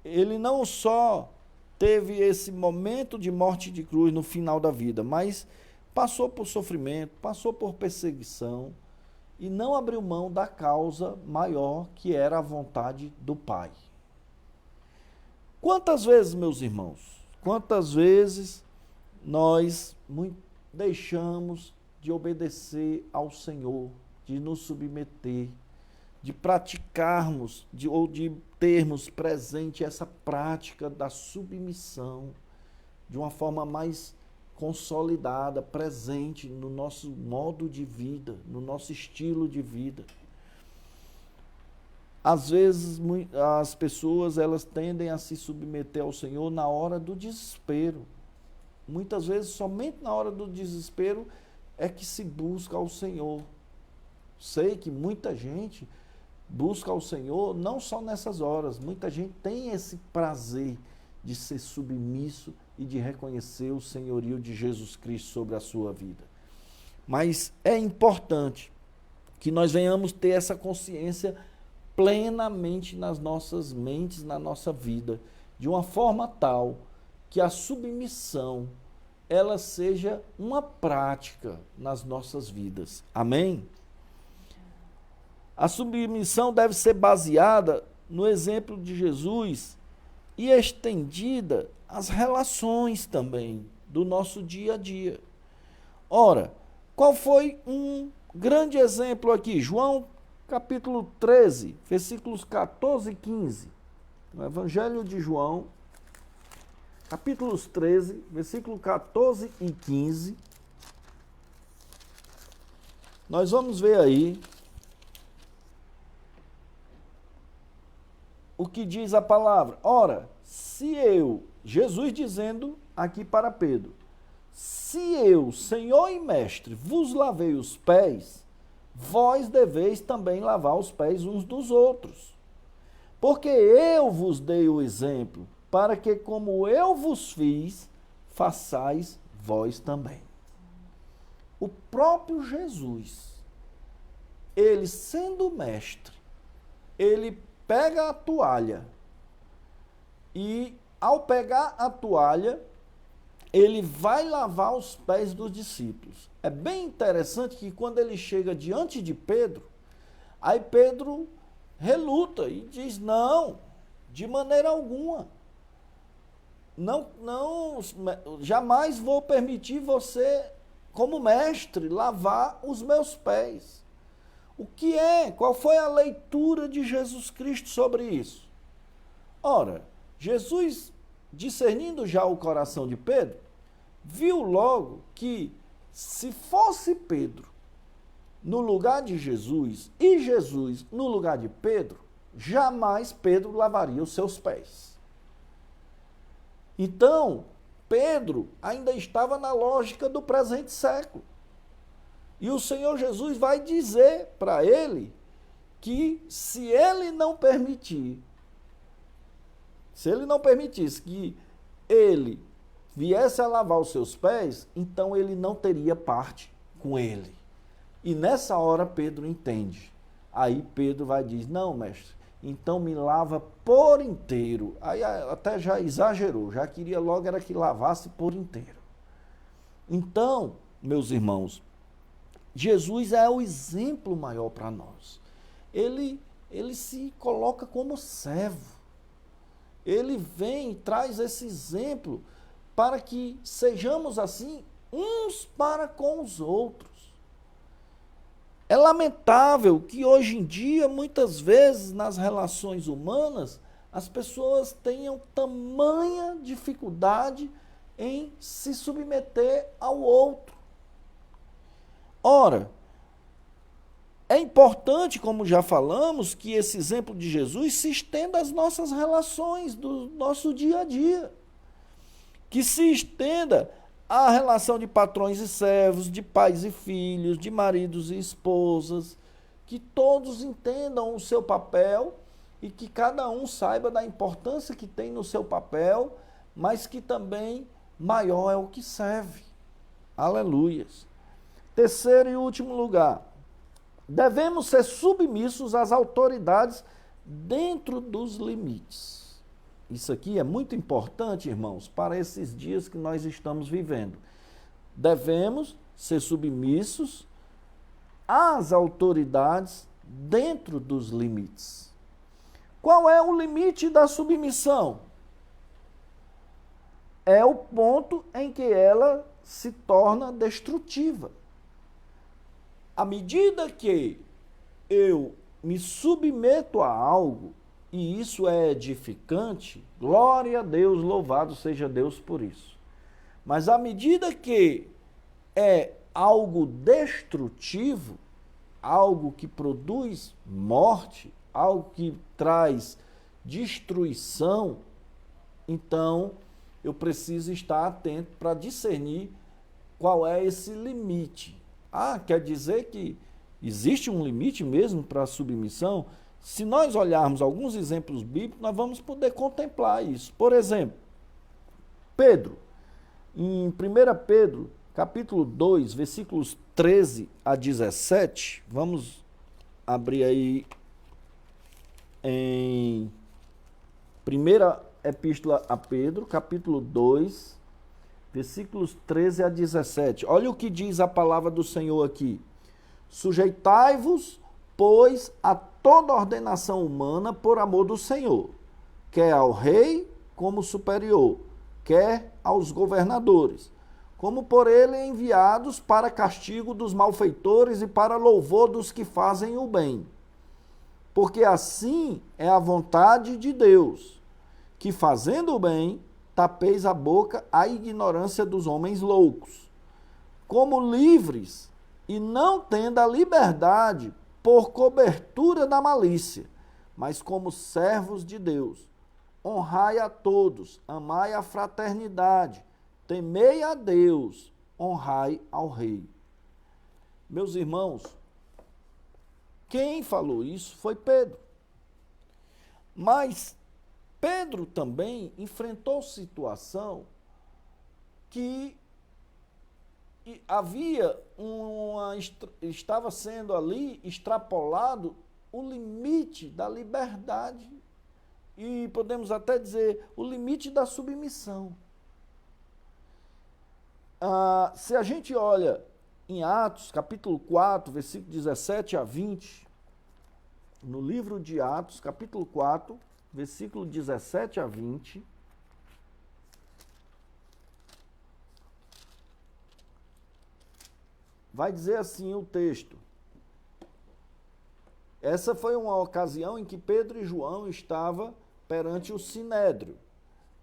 Ele não só teve esse momento de morte de cruz no final da vida, mas passou por sofrimento, passou por perseguição e não abriu mão da causa maior, que era a vontade do Pai. Quantas vezes, meus irmãos, quantas vezes nós deixamos de obedecer ao Senhor, de nos submeter, de praticarmos, ou de termos presente essa prática da submissão de uma forma mais consolidada, presente no nosso modo de vida, no nosso estilo de vida. Às vezes, as pessoas, elas tendem a se submeter ao Senhor na hora do desespero. Muitas vezes, somente na hora do desespero é que se busca ao Senhor. Sei que muita gente busca ao Senhor não só nessas horas. Muita gente tem esse prazer de ser submisso e de reconhecer o senhorio de Jesus Cristo sobre a sua vida. Mas é importante que nós venhamos ter essa consciência plenamente nas nossas mentes, na nossa vida, de uma forma tal que a submissão ela seja uma prática nas nossas vidas. Amém? A submissão deve ser baseada no exemplo de Jesus e estendida às relações também do nosso dia a dia. Ora, qual foi um grande exemplo aqui? João capítulo 13, versículos 14 e 15. No Evangelho de João, capítulos 13, versículo 14 e 15. Nós vamos ver aí o que diz a palavra. Ora, se eu, Jesus dizendo aqui para Pedro, se eu, Senhor e Mestre, vos lavei os pés, vós deveis também lavar os pés uns dos outros. Porque eu vos dei o exemplo, para que como eu vos fiz, façais vós também. O próprio Jesus, ele sendo mestre, ele pega a toalha e, ao pegar a toalha, ele vai lavar os pés dos discípulos. É bem interessante que quando ele chega diante de Pedro, aí Pedro reluta e diz: não, de maneira alguma. jamais vou permitir você, como mestre, lavar os meus pés. O que é? Qual foi a leitura de Jesus Cristo sobre isso? Ora, Jesus, discernindo já o coração de Pedro, viu logo que se fosse Pedro no lugar de Jesus e Jesus no lugar de Pedro, jamais Pedro lavaria os seus pés. Então, Pedro ainda estava na lógica do presente século. E o Senhor Jesus vai dizer para ele que se ele não permitisse que ele viesse a lavar os seus pés, então ele não teria parte com ele. E nessa hora Pedro entende. Aí Pedro vai dizer, não, mestre, então me lava por inteiro. Aí até já exagerou, já queria logo era que lavasse por inteiro. Então, meus irmãos, Jesus é o exemplo maior para nós. Ele se coloca como servo. Ele vem e traz esse exemplo para que sejamos assim uns para com os outros. É lamentável que hoje em dia, muitas vezes, nas relações humanas, as pessoas tenham tamanha dificuldade em se submeter ao outro. Ora, é importante, como já falamos, que esse exemplo de Jesus se estenda às nossas relações do nosso dia a dia. Que se estenda à relação de patrões e servos, de pais e filhos, de maridos e esposas, que todos entendam o seu papel e que cada um saiba da importância que tem no seu papel, mas que também maior é o que serve. Aleluias. Terceiro e último lugar, devemos ser submissos às autoridades dentro dos limites. Isso aqui é muito importante, irmãos, para esses dias que nós estamos vivendo. Devemos ser submissos às autoridades dentro dos limites. Qual é o limite da submissão? É o ponto em que ela se torna destrutiva. À medida que eu me submeto a algo, e isso é edificante, glória a Deus, louvado seja Deus por isso. Mas à medida que é algo destrutivo, algo que produz morte, algo que traz destruição, então eu preciso estar atento para discernir qual é esse limite. Quer dizer que existe um limite mesmo para a submissão? Se nós olharmos alguns exemplos bíblicos, nós vamos poder contemplar isso. Por exemplo, Pedro, em 1 Pedro, capítulo 2, versículos 13 a 17, vamos abrir aí em primeira epístola a Pedro, capítulo 2, versículos 13 a 17. Olha o que diz a palavra do Senhor aqui. Sujeitai-vos, pois, a toda ordenação humana por amor do Senhor, quer ao rei como superior, quer aos governadores, como por ele enviados para castigo dos malfeitores e para louvor dos que fazem o bem. Porque assim é a vontade de Deus, que fazendo o bem, tapeis a boca à ignorância dos homens loucos, como livres e não tendo a liberdade por cobertura da malícia, mas como servos de Deus. Honrai a todos, amai a fraternidade, temei a Deus, honrai ao rei. Meus irmãos, quem falou isso foi Pedro. Mas Pedro também enfrentou situação que estava sendo ali extrapolado o limite da liberdade e podemos até dizer o limite da submissão. Se a gente olha em Atos, capítulo 4, versículo 17 a 20, no livro de Atos, capítulo 4, versículo 17 a 20, vai dizer assim o texto. Essa foi uma ocasião em que Pedro e João estavam perante o Sinédrio.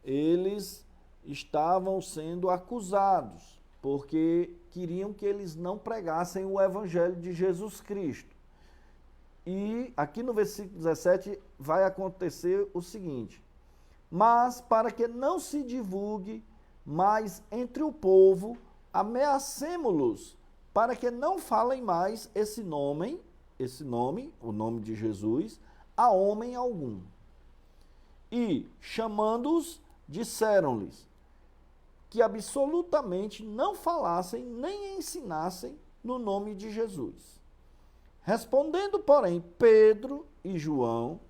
Eles estavam sendo acusados, porque queriam que eles não pregassem o evangelho de Jesus Cristo. E aqui no versículo 17 vai acontecer o seguinte: mas para que não se divulgue mais entre o povo, ameacemo-los, para que não falem mais esse nome, o nome de Jesus, a homem algum. E, chamando-os, disseram-lhes que absolutamente não falassem nem ensinassem no nome de Jesus. Respondendo, porém, Pedro e João,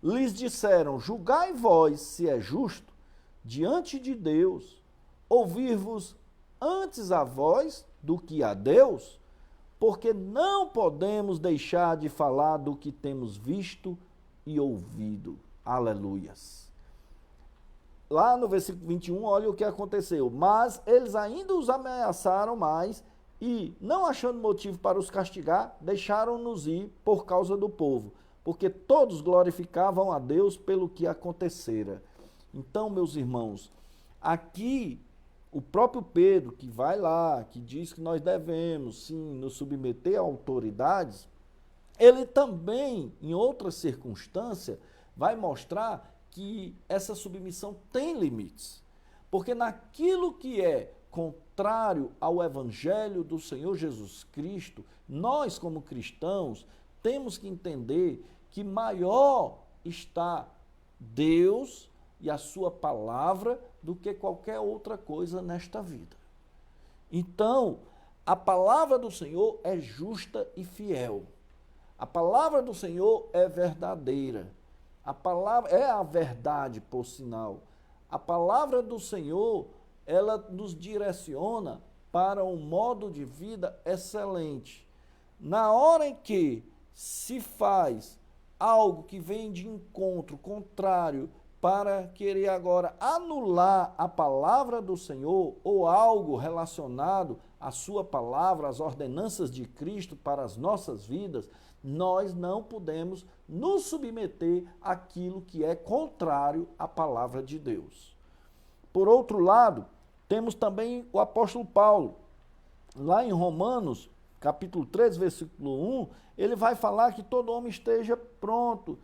lhes disseram: julgai vós se é justo, diante de Deus, ouvir-vos antes a vós do que a Deus, porque não podemos deixar de falar do que temos visto e ouvido. Aleluias. Lá no versículo 21, olha o que aconteceu. Mas eles ainda os ameaçaram mais e, não achando motivo para os castigar, deixaram-nos ir por causa do povo, porque todos glorificavam a Deus pelo que acontecera. Então, meus irmãos, aqui o próprio Pedro, que vai lá, que diz que nós devemos, sim, nos submeter a autoridades, ele também, em outra circunstância, vai mostrar que essa submissão tem limites. Porque naquilo que é contrário ao Evangelho do Senhor Jesus Cristo, nós, como cristãos, temos que entender que maior está Deus e a sua palavra do que qualquer outra coisa nesta vida. Então, a palavra do Senhor é justa e fiel. A palavra do Senhor é verdadeira. A palavra é a verdade, por sinal. A palavra do Senhor, ela nos direciona para um modo de vida excelente. Na hora em que se faz algo que vem de encontro, contrário, para querer agora anular a palavra do Senhor ou algo relacionado à sua palavra, às ordenanças de Cristo para as nossas vidas, nós não podemos nos submeter àquilo que é contrário à palavra de Deus. Por outro lado, temos também o apóstolo Paulo. Lá em Romanos, capítulo 3, versículo 1, ele vai falar que todo homem esteja pronto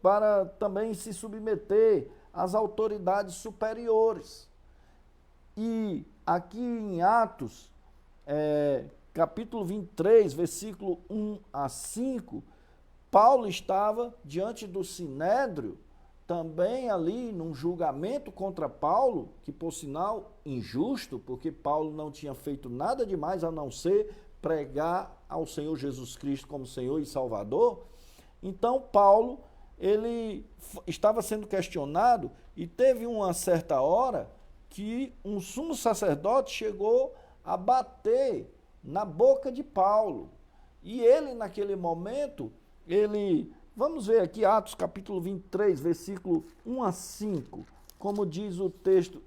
para também se submeter às autoridades superiores. E aqui em Atos, capítulo 23, versículo 1 a 5, Paulo estava diante do Sinédrio, também ali num julgamento contra Paulo, que por sinal injusto, porque Paulo não tinha feito nada demais a não ser pregar ao Senhor Jesus Cristo como Senhor e Salvador. Então Paulo, ele estava sendo questionado e teve uma certa hora que um sumo sacerdote chegou a bater na boca de Paulo. E ele, naquele momento, vamos ver aqui Atos capítulo 23, versículo 1 a 5, como diz o texto,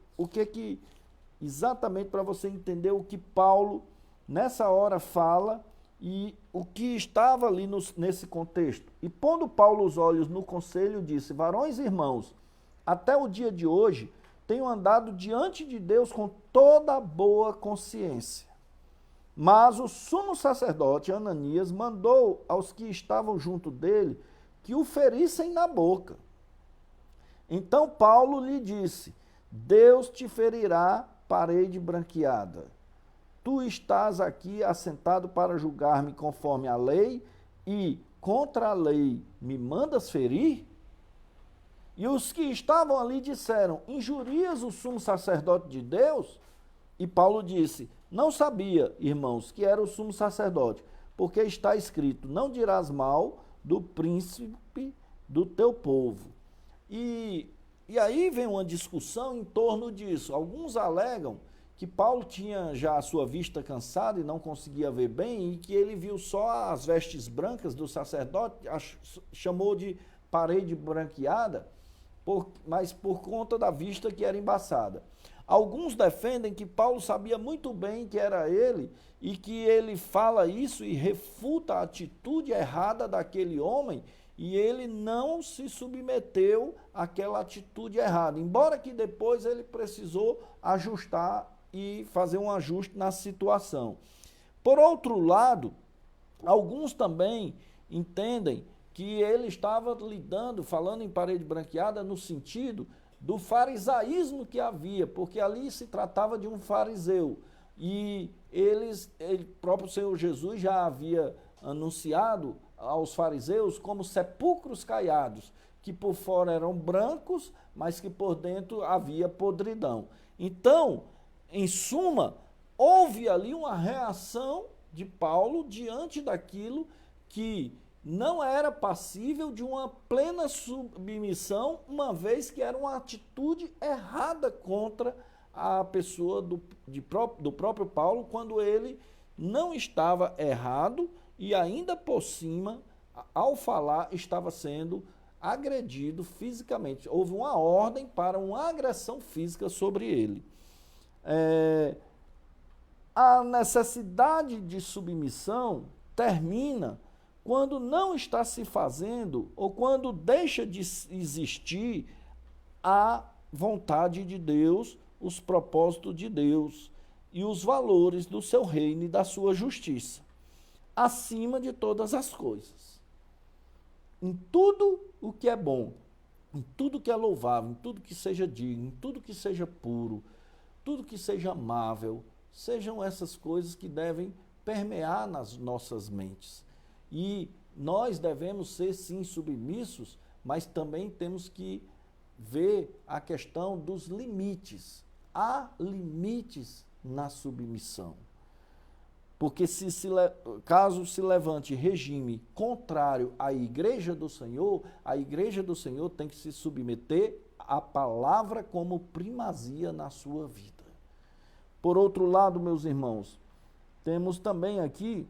exatamente para você entender o que Paulo nessa hora fala e o que estava ali nesse contexto. E pondo Paulo os olhos no conselho, disse: varões e irmãos, até o dia de hoje tenho andado diante de Deus com toda boa consciência. Mas o sumo sacerdote Ananias mandou aos que estavam junto dele que o ferissem na boca. Então Paulo lhe disse: Deus te ferirá, parede branqueada. Tu estás aqui assentado para julgar-me conforme a lei e contra a lei me mandas ferir? E os que estavam ali disseram: injurias o sumo sacerdote de Deus? E Paulo disse: não sabia, irmãos, que era o sumo sacerdote, porque está escrito: não dirás mal do príncipe do teu povo. E aí vem uma discussão em torno disso. Alguns alegam que Paulo tinha já a sua vista cansada e não conseguia ver bem, e que ele viu só as vestes brancas do sacerdote, chamou de parede branqueada, mas por conta da vista que era embaçada. Alguns defendem que Paulo sabia muito bem que era ele e que ele fala isso e refuta a atitude errada daquele homem e ele não se submeteu àquela atitude errada, embora que depois ele precisou ajustar e fazer um ajuste na situação. Por outro lado, alguns também entendem que ele estava falando em parede branqueada no sentido do farisaísmo que havia, porque ali se tratava de um fariseu. E próprio Senhor Jesus já havia anunciado aos fariseus como sepulcros caiados, que por fora eram brancos, mas que por dentro havia podridão. Então, em suma, houve ali uma reação de Paulo diante daquilo que não era passível de uma plena submissão, uma vez que era uma atitude errada contra a pessoa do próprio Paulo, quando ele não estava errado e ainda por cima, ao falar, estava sendo agredido fisicamente. Houve uma ordem para uma agressão física sobre ele. A necessidade de submissão termina quando não está se fazendo ou quando deixa de existir a vontade de Deus, os propósitos de Deus e os valores do seu reino e da sua justiça, acima de todas as coisas. Em tudo o que é bom, em tudo que é louvável, em tudo que seja digno, em tudo que seja puro, tudo que seja amável, sejam essas coisas que devem permear nas nossas mentes. E nós devemos ser, sim, submissos, mas também temos que ver a questão dos limites. Há limites na submissão. Porque caso se levante regime contrário à igreja do Senhor, a igreja do Senhor tem que se submeter à palavra como primazia na sua vida. Por outro lado, meus irmãos, temos também aqui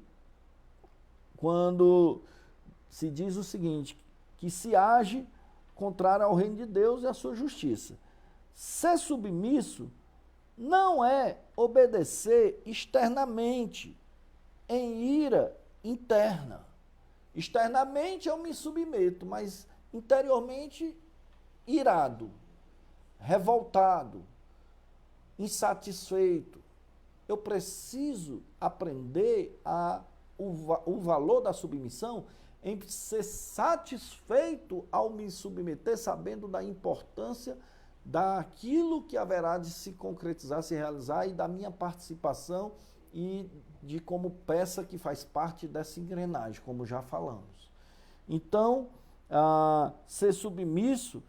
quando se diz o seguinte, que se age contrário ao reino de Deus e à sua justiça. Ser submisso não é obedecer externamente, em ira interna. Externamente eu me submeto, mas interiormente irado, revoltado, insatisfeito. Eu preciso aprender o valor da submissão em ser satisfeito ao me submeter, sabendo da importância daquilo que haverá de se concretizar, se realizar e da minha participação e de como peça que faz parte dessa engrenagem, como já falamos. Então, ser submisso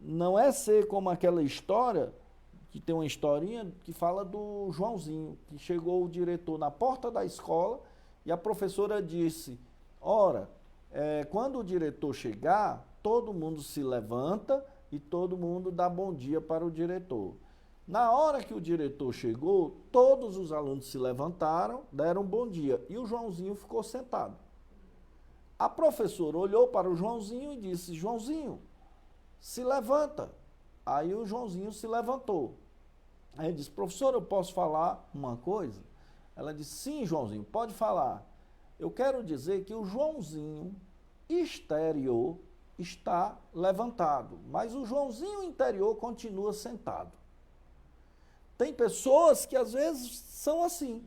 não é ser como aquela história, que tem uma historinha que fala do Joãozinho, que chegou o diretor na porta da escola e a professora disse, ora, quando o diretor chegar, todo mundo se levanta e todo mundo dá bom dia para o diretor. Na hora que o diretor chegou, todos os alunos se levantaram, deram bom dia e o Joãozinho ficou sentado. A professora olhou para o Joãozinho e disse, Joãozinho, se levanta. Aí o Joãozinho se levantou. Aí ele disse, professor, eu posso falar uma coisa? Ela disse, sim, Joãozinho, pode falar. Eu quero dizer que o Joãozinho exterior está levantado, mas o Joãozinho interior continua sentado. Tem pessoas que às vezes são assim.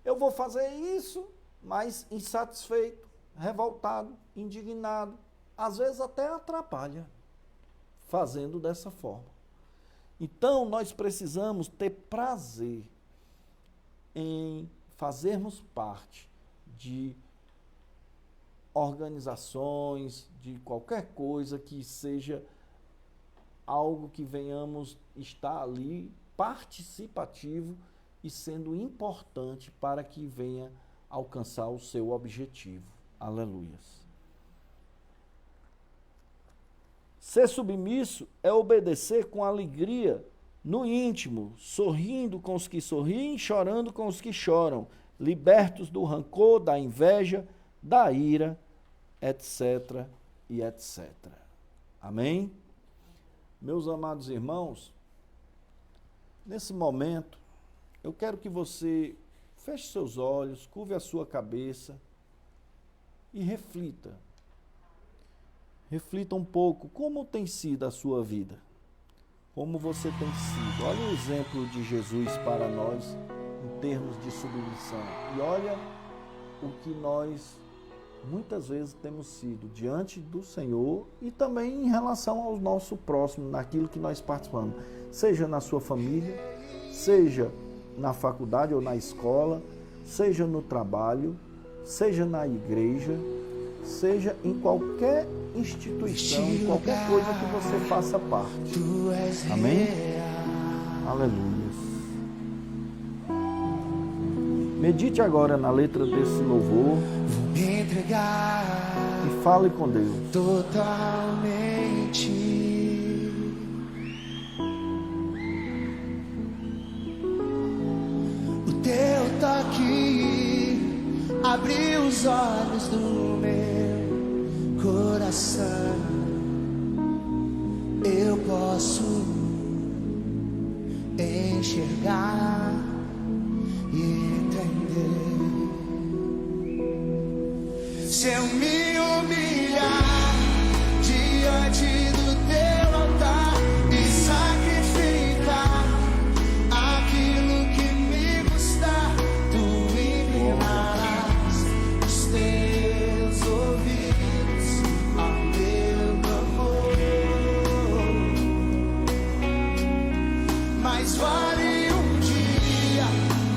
Eu vou fazer isso, mas insatisfeito, revoltado, indignado, às vezes até atrapalha, fazendo dessa forma. Então, nós precisamos ter prazer em fazermos parte de organizações, de qualquer coisa que seja algo que venhamos estar ali participativo e sendo importante para que venha alcançar o seu objetivo. Aleluias. Ser submisso é obedecer com alegria no íntimo, sorrindo com os que sorriem, chorando com os que choram, libertos do rancor, da inveja, da ira, etc. e etc. Amém? Meus amados irmãos, Nesse momento, eu quero que você feche seus olhos, curve a sua cabeça e reflita. Reflita um pouco como tem sido a sua vida. Como você tem sido. Olha o exemplo de Jesus para nós em termos de submissão. E olha o que nós muitas vezes temos sido diante do Senhor e também em relação ao nosso próximo, naquilo que nós participamos. Seja na sua família, seja na faculdade ou na escola, seja no trabalho, seja na igreja, seja em qualquer instituição, em qualquer coisa que você faça parte. Amém? Aleluia. Medite agora na letra desse louvor e fale com Deus. Totalmente. O teu toque abriu os olhos do meu coração. Eu posso enxergar e entender. Se eu me humilhar diante do teu altar e sacrificar aquilo que me custar, tu inclinarás os teus ouvidos ao meu clamor. Mas vale um dia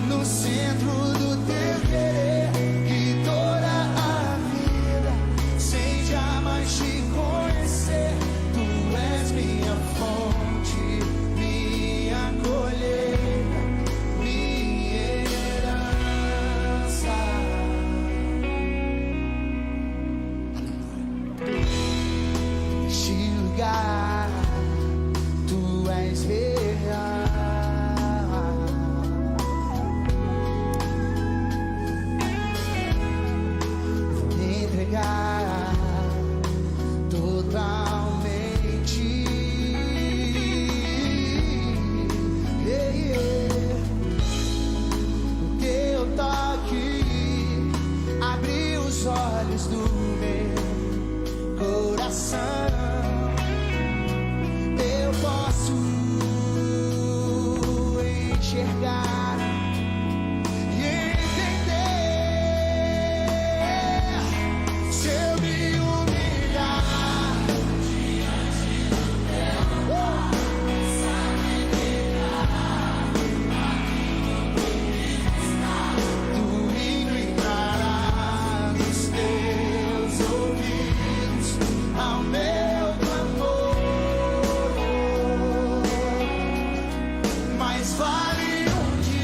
no centro do teu querer, que toda a vida sem jamais te conhecer. Tu és minha fonte, minha colheita, minha herança. Neste lugar tu és real. Vou me entregar totalmente. Yeah, yeah. O teu toque abriu os olhos do meu coração. Eu posso enxergar e entender. Se eu me humilhar diante do teu altar, tu inclinarás os teus ouvidos ao meu clamor. Mas vale um dia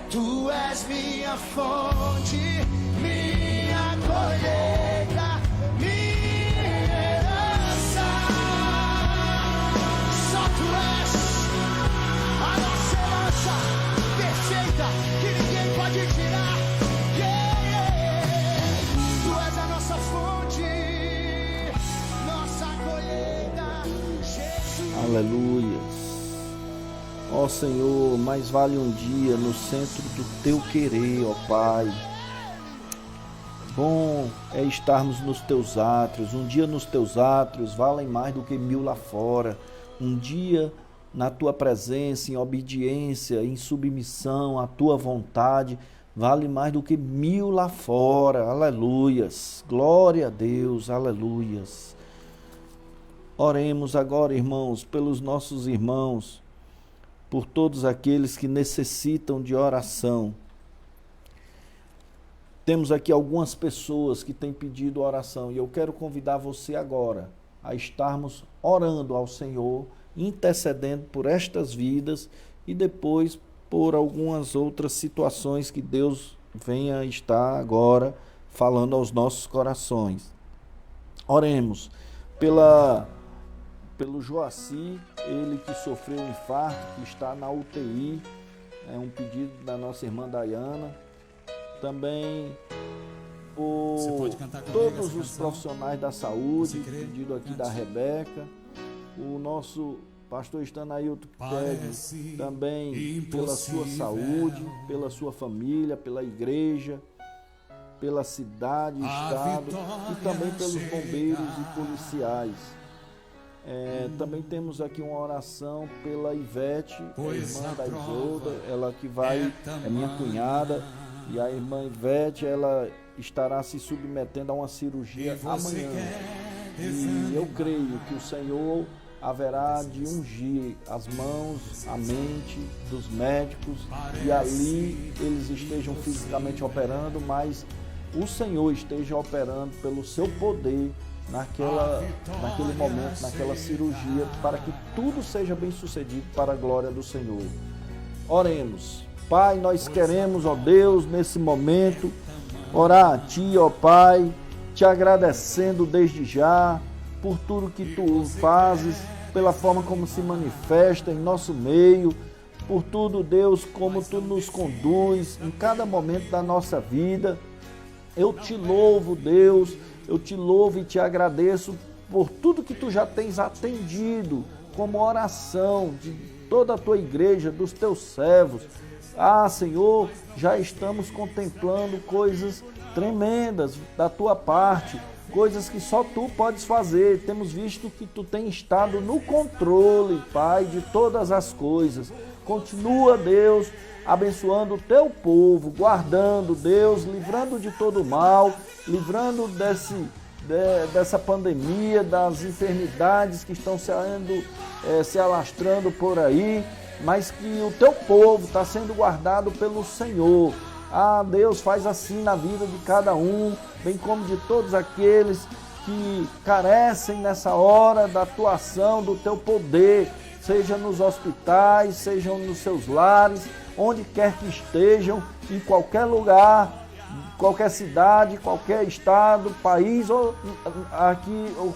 Tu és minha fonte, minha colheita, minha herança. Só tu és a nossa herança perfeita, que ninguém pode tirar. Tu és a nossa fonte, nossa colheita, Jesus. Aleluias. Ó Senhor, mais vale um dia no centro do teu querer, ó Pai. Bom é estarmos nos teus átrios. Um dia nos teus átrios valem mais do que 1000 lá fora. Um dia na tua presença, em obediência, em submissão à tua vontade, vale mais do que 1000 lá fora. Aleluias. Glória a Deus. Aleluias. Oremos agora, irmãos, pelos nossos irmãos, por todos aqueles que necessitam de oração. Temos aqui algumas pessoas que têm pedido oração e eu quero convidar você agora a estarmos orando ao Senhor, intercedendo por estas vidas e depois por algumas outras situações que Deus venha estar agora falando aos nossos corações. Oremos pelo Joaci, ele que sofreu um infarto, que está na UTI, é um pedido da nossa irmã Dayana. Também por todos os profissionais da saúde, pedido aqui da Rebeca, o nosso pastor Estanailton pede também pela sua saúde, pela sua família, pela igreja, pela cidade, estado e também pelos bombeiros e policiais. Também temos aqui uma oração pela Ivete, a irmã da Isolda, ela que vai, é minha cunhada, e a irmã Ivete, ela estará se submetendo a uma cirurgia amanhã. E eu creio que o Senhor haverá de ungir as mãos, a mente dos médicos, e ali eles estejam fisicamente operando, mas o Senhor esteja operando pelo seu poder, naquele momento, naquela cirurgia, para que tudo seja bem sucedido para a glória do Senhor. Oremos. Pai, nós queremos, ó Deus, nesse momento, orar a Ti, ó Pai, te agradecendo desde já por tudo que Tu fazes, pela forma como se manifesta em nosso meio, por tudo, Deus, como Tu nos conduz em cada momento da nossa vida. Eu te louvo, Deus, eu te louvo e te agradeço por tudo que Tu já tens atendido como oração de toda a Tua igreja, dos Teus servos. Ah, Senhor, já estamos contemplando coisas tremendas da Tua parte, coisas que só Tu podes fazer. Temos visto que Tu tens estado no controle, Pai, de todas as coisas. Continua, Deus, abençoando o Teu povo, guardando, Deus, livrando de todo mal, livrando dessa pandemia, das enfermidades que estão se alastrando por aí, mas que o Teu povo está sendo guardado pelo Senhor. Ah, Deus, faz assim na vida de cada um, bem como de todos aqueles que carecem nessa hora da Tua ação, do Teu poder, seja nos hospitais, sejam nos seus lares, onde quer que estejam, em qualquer lugar, qualquer cidade, qualquer estado, país ou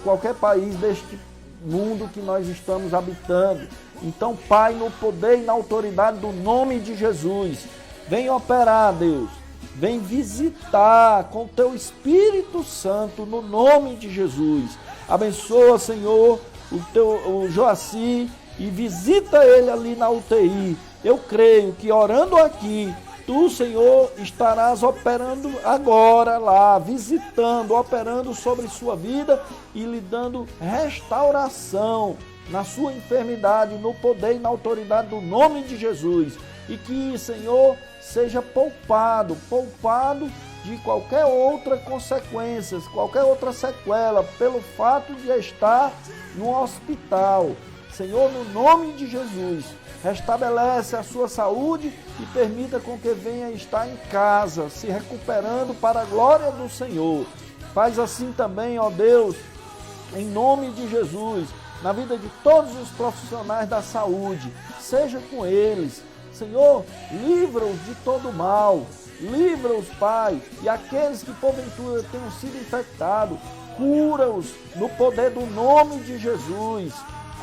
qualquer país deste mundo que nós estamos habitando. Então, Pai, no poder e na autoridade do nome de Jesus, vem operar, Deus, vem visitar com Teu Espírito Santo no nome de Jesus. Abençoa, Senhor, o Joaci e visita ele ali na UTI. Eu creio que orando aqui, Tu, Senhor, estarás operando agora lá, visitando, operando sobre sua vida e lhe dando restauração na sua enfermidade, no poder e na autoridade do nome de Jesus. E que, Senhor, seja poupado de qualquer outra consequência, qualquer outra sequela, pelo fato de estar no hospital. Senhor, no nome de Jesus, restabelece a sua saúde e permita com que venha estar em casa, se recuperando para a glória do Senhor. Faz assim também, ó Deus, em nome de Jesus, na vida de todos os profissionais da saúde. Seja com eles, Senhor, livra-os de todo mal, livra-os, Pai, e aqueles que porventura tenham sido infectados, cura-os no poder do nome de Jesus.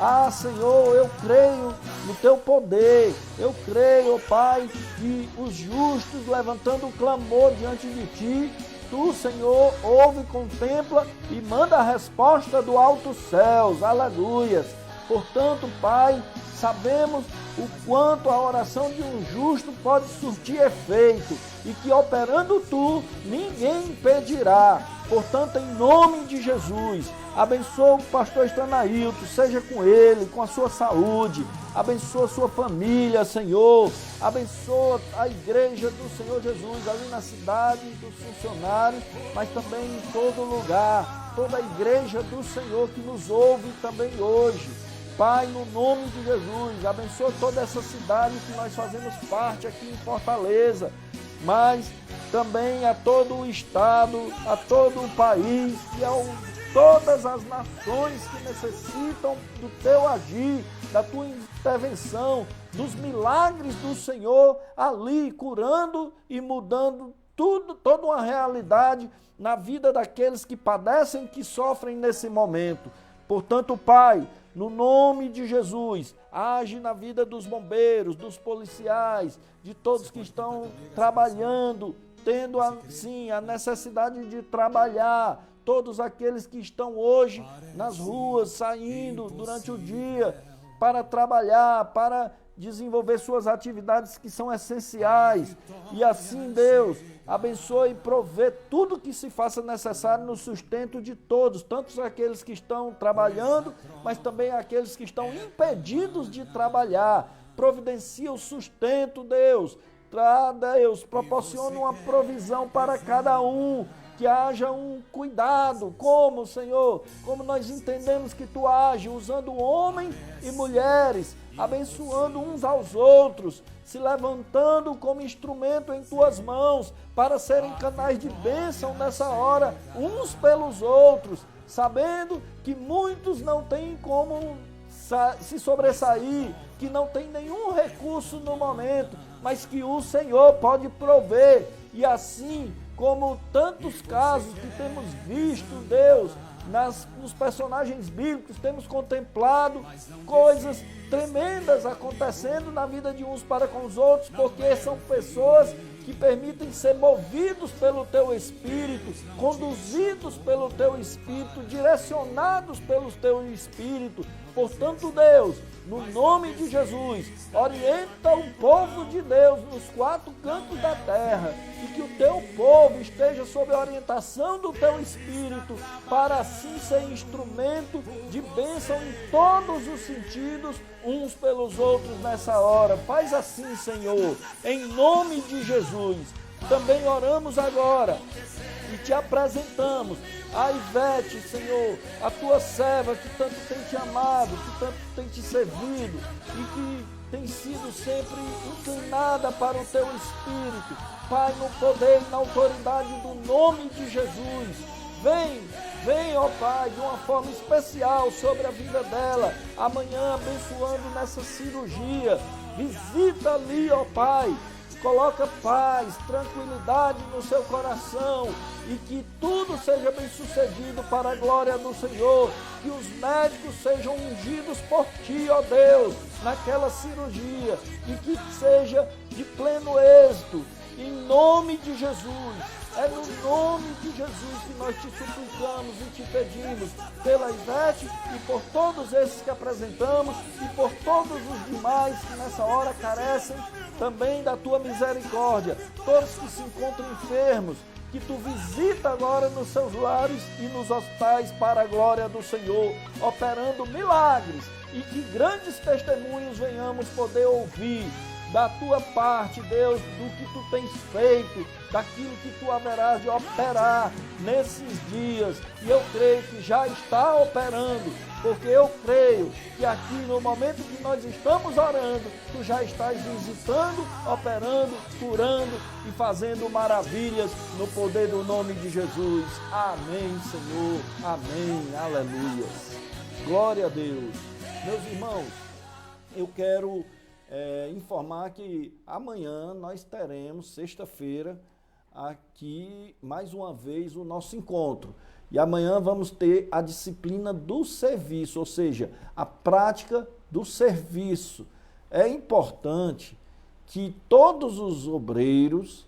Ah, Senhor, eu creio no Teu poder, eu creio, ó Pai, que os justos levantando o clamor diante de Ti, Tu, Senhor, ouve, contempla e manda a resposta do alto céus, aleluias. Portanto, Pai, sabemos o quanto a oração de um justo pode surtir efeito e que operando Tu, ninguém impedirá. Portanto, em nome de Jesus, abençoa o pastor Estanailton, seja com ele, com a sua saúde, abençoa a sua família, Senhor, abençoa a igreja do Senhor Jesus ali na cidade, dos funcionários, mas também em todo lugar, toda a igreja do Senhor que nos ouve também hoje. Pai, no nome de Jesus, abençoa toda essa cidade que nós fazemos parte aqui em Fortaleza, mas também a todo o estado, a todo o país e a todas as nações que necessitam do Teu agir, da Tua intervenção, dos milagres do Senhor ali, curando e mudando tudo, toda uma realidade na vida daqueles que padecem, que sofrem nesse momento. Portanto, Pai, no nome de Jesus, age na vida dos bombeiros, dos policiais, de todos que estão trabalhando, tendo assim a necessidade de trabalhar, todos aqueles que estão hoje nas ruas, saindo durante o dia para trabalhar, para desenvolver suas atividades que são essenciais. E assim, Deus, abençoe e provê tudo que se faça necessário no sustento de todos, tanto aqueles que estão trabalhando, mas também aqueles que estão impedidos de trabalhar. Providencia o sustento, Deus. Deus, proporciona uma provisão para cada um, que haja um cuidado, como, Senhor, como nós entendemos que Tu age, usando homens e mulheres, abençoando uns aos outros, se levantando como instrumento em Tuas mãos, para serem canais de bênção nessa hora, uns pelos outros, sabendo que muitos não têm como se sobressair, que não tem nenhum recurso no momento, mas que o Senhor pode prover. E assim como tantos casos que temos visto, Deus, nos personagens bíblicos, temos contemplado coisas tremendas acontecendo na vida de uns para com os outros, porque são pessoas que permitem ser movidos pelo Teu Espírito, conduzidos pelo Teu Espírito, direcionados pelo Teu Espírito. Portanto, Deus, no nome de Jesus, orienta o povo de Deus nos 4 cantos da terra e que o Teu povo esteja sob a orientação do Teu Espírito para assim ser instrumento de bênção em todos os sentidos, uns pelos outros nessa hora. Faz assim, Senhor, em nome de Jesus. Também oramos agora e Te apresentamos a Ivete, Senhor, a Tua serva que tanto tem Te amado, que tanto tem Te servido e que tem sido sempre inclinada para o Teu Espírito. Pai, no poder e na autoridade do nome de Jesus, vem, ó Pai, de uma forma especial sobre a vida dela, amanhã abençoando nessa cirurgia. Visita ali, ó Pai, coloca paz, tranquilidade no seu coração e que tudo seja bem sucedido para a glória do Senhor, que os médicos sejam ungidos por Ti, ó Deus, naquela cirurgia e que seja de pleno êxito, em nome de Jesus. É no nome de Jesus que nós Te suplicamos e Te pedimos pela Ivete e por todos esses que apresentamos e por todos os demais que nessa hora carecem também da Tua misericórdia. Todos que se encontram enfermos, que Tu visita agora nos seus lares e nos hospitais para a glória do Senhor, operando milagres e que grandes testemunhos venhamos poder ouvir da Tua parte, Deus, do que Tu tens feito, daquilo que Tu haverás de operar nesses dias. E eu creio que já está operando, porque eu creio que aqui no momento que nós estamos orando, Tu já estás visitando, operando, curando e fazendo maravilhas no poder do nome de Jesus. Amém, Senhor. Amém. Aleluia. Glória a Deus. Meus irmãos, eu quero informar que amanhã nós teremos, sexta-feira, aqui mais uma vez o nosso encontro. E amanhã vamos ter a disciplina do serviço, ou seja, a prática do serviço. É importante que todos os obreiros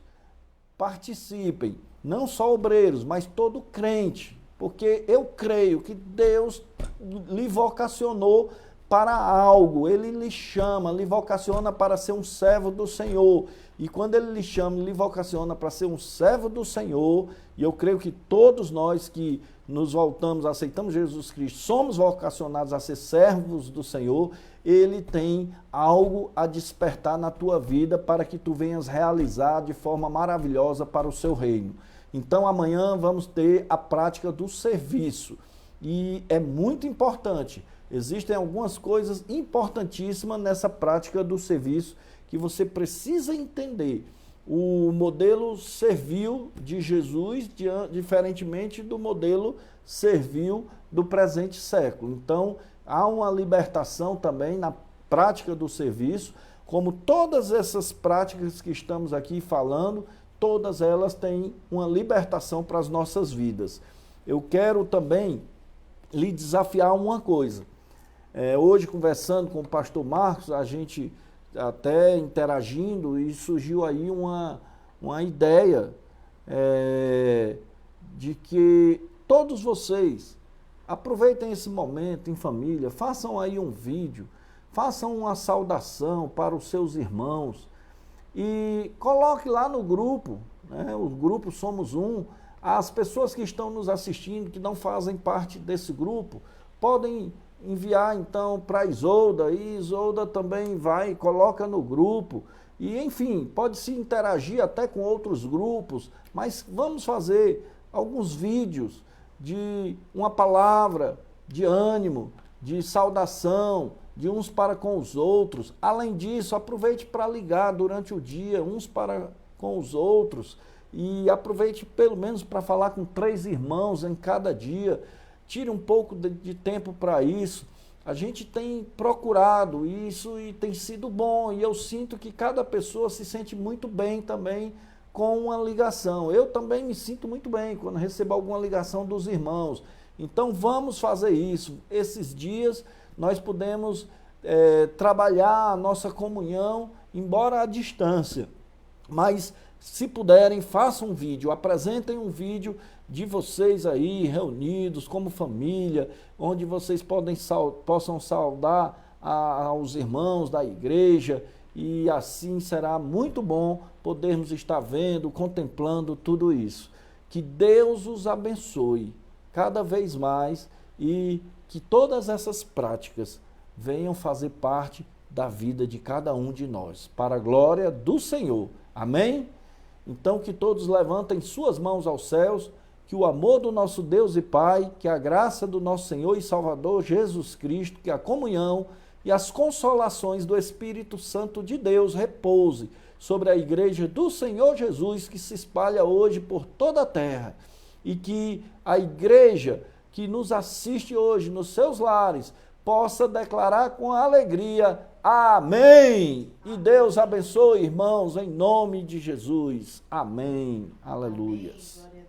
participem, não só obreiros, mas todo crente, porque eu creio que Deus lhe vocacionou para algo, Ele lhe chama, lhe vocaciona para ser um servo do Senhor. E quando Ele lhe chama, lhe vocaciona para ser um servo do Senhor, e eu creio que todos nós que nos voltamos, aceitamos Jesus Cristo, somos vocacionados a ser servos do Senhor, Ele tem algo a despertar na tua vida para que tu venhas realizar de forma maravilhosa para o seu reino. Então amanhã vamos ter a prática do serviço, e é muito importante. Existem algumas coisas importantíssimas nessa prática do serviço que você precisa entender. O modelo servil de Jesus, diferentemente do modelo servil do presente século. Então, há uma libertação também na prática do serviço, como todas essas práticas que estamos aqui falando, todas elas têm uma libertação para as nossas vidas. Eu quero também lhe desafiar uma coisa. Hoje, conversando com o pastor Marcos, a gente até interagindo, e surgiu aí uma ideia de que todos vocês aproveitem esse momento em família, façam aí um vídeo, façam uma saudação para os seus irmãos e coloque lá no grupo, né? O grupo Somos Um. As pessoas que estão nos assistindo, que não fazem parte desse grupo, podem enviar então para Isolda, e Isolda também vai, coloca no grupo, e enfim, pode se interagir até com outros grupos, mas vamos fazer alguns vídeos de uma palavra de ânimo, de saudação, de uns para com os outros. Além disso, aproveite para ligar durante o dia, uns para com os outros, e aproveite pelo menos para falar com 3 irmãos em cada dia. Tire um pouco de tempo para isso. A gente tem procurado isso e tem sido bom, e eu sinto que cada pessoa se sente muito bem também com uma ligação. Eu também me sinto muito bem quando recebo alguma ligação dos irmãos. Então vamos fazer isso. Esses dias nós podemos trabalhar a nossa comunhão, embora à distância. Mas se puderem, façam um vídeo, apresentem um vídeo de vocês aí reunidos como família, onde vocês possam saudar aos irmãos da igreja, e assim será muito bom podermos estar vendo, contemplando tudo isso. Que Deus os abençoe cada vez mais e que todas essas práticas venham fazer parte da vida de cada um de nós, para a glória do Senhor. Amém? Então que todos levantem suas mãos aos céus, que o amor do nosso Deus e Pai, que a graça do nosso Senhor e Salvador Jesus Cristo, que a comunhão e as consolações do Espírito Santo de Deus repouse sobre a igreja do Senhor Jesus, que se espalha hoje por toda a terra, e que a igreja que nos assiste hoje nos seus lares possa declarar com alegria: amém! E Deus abençoe, irmãos, em nome de Jesus. Amém. Aleluias. Amém.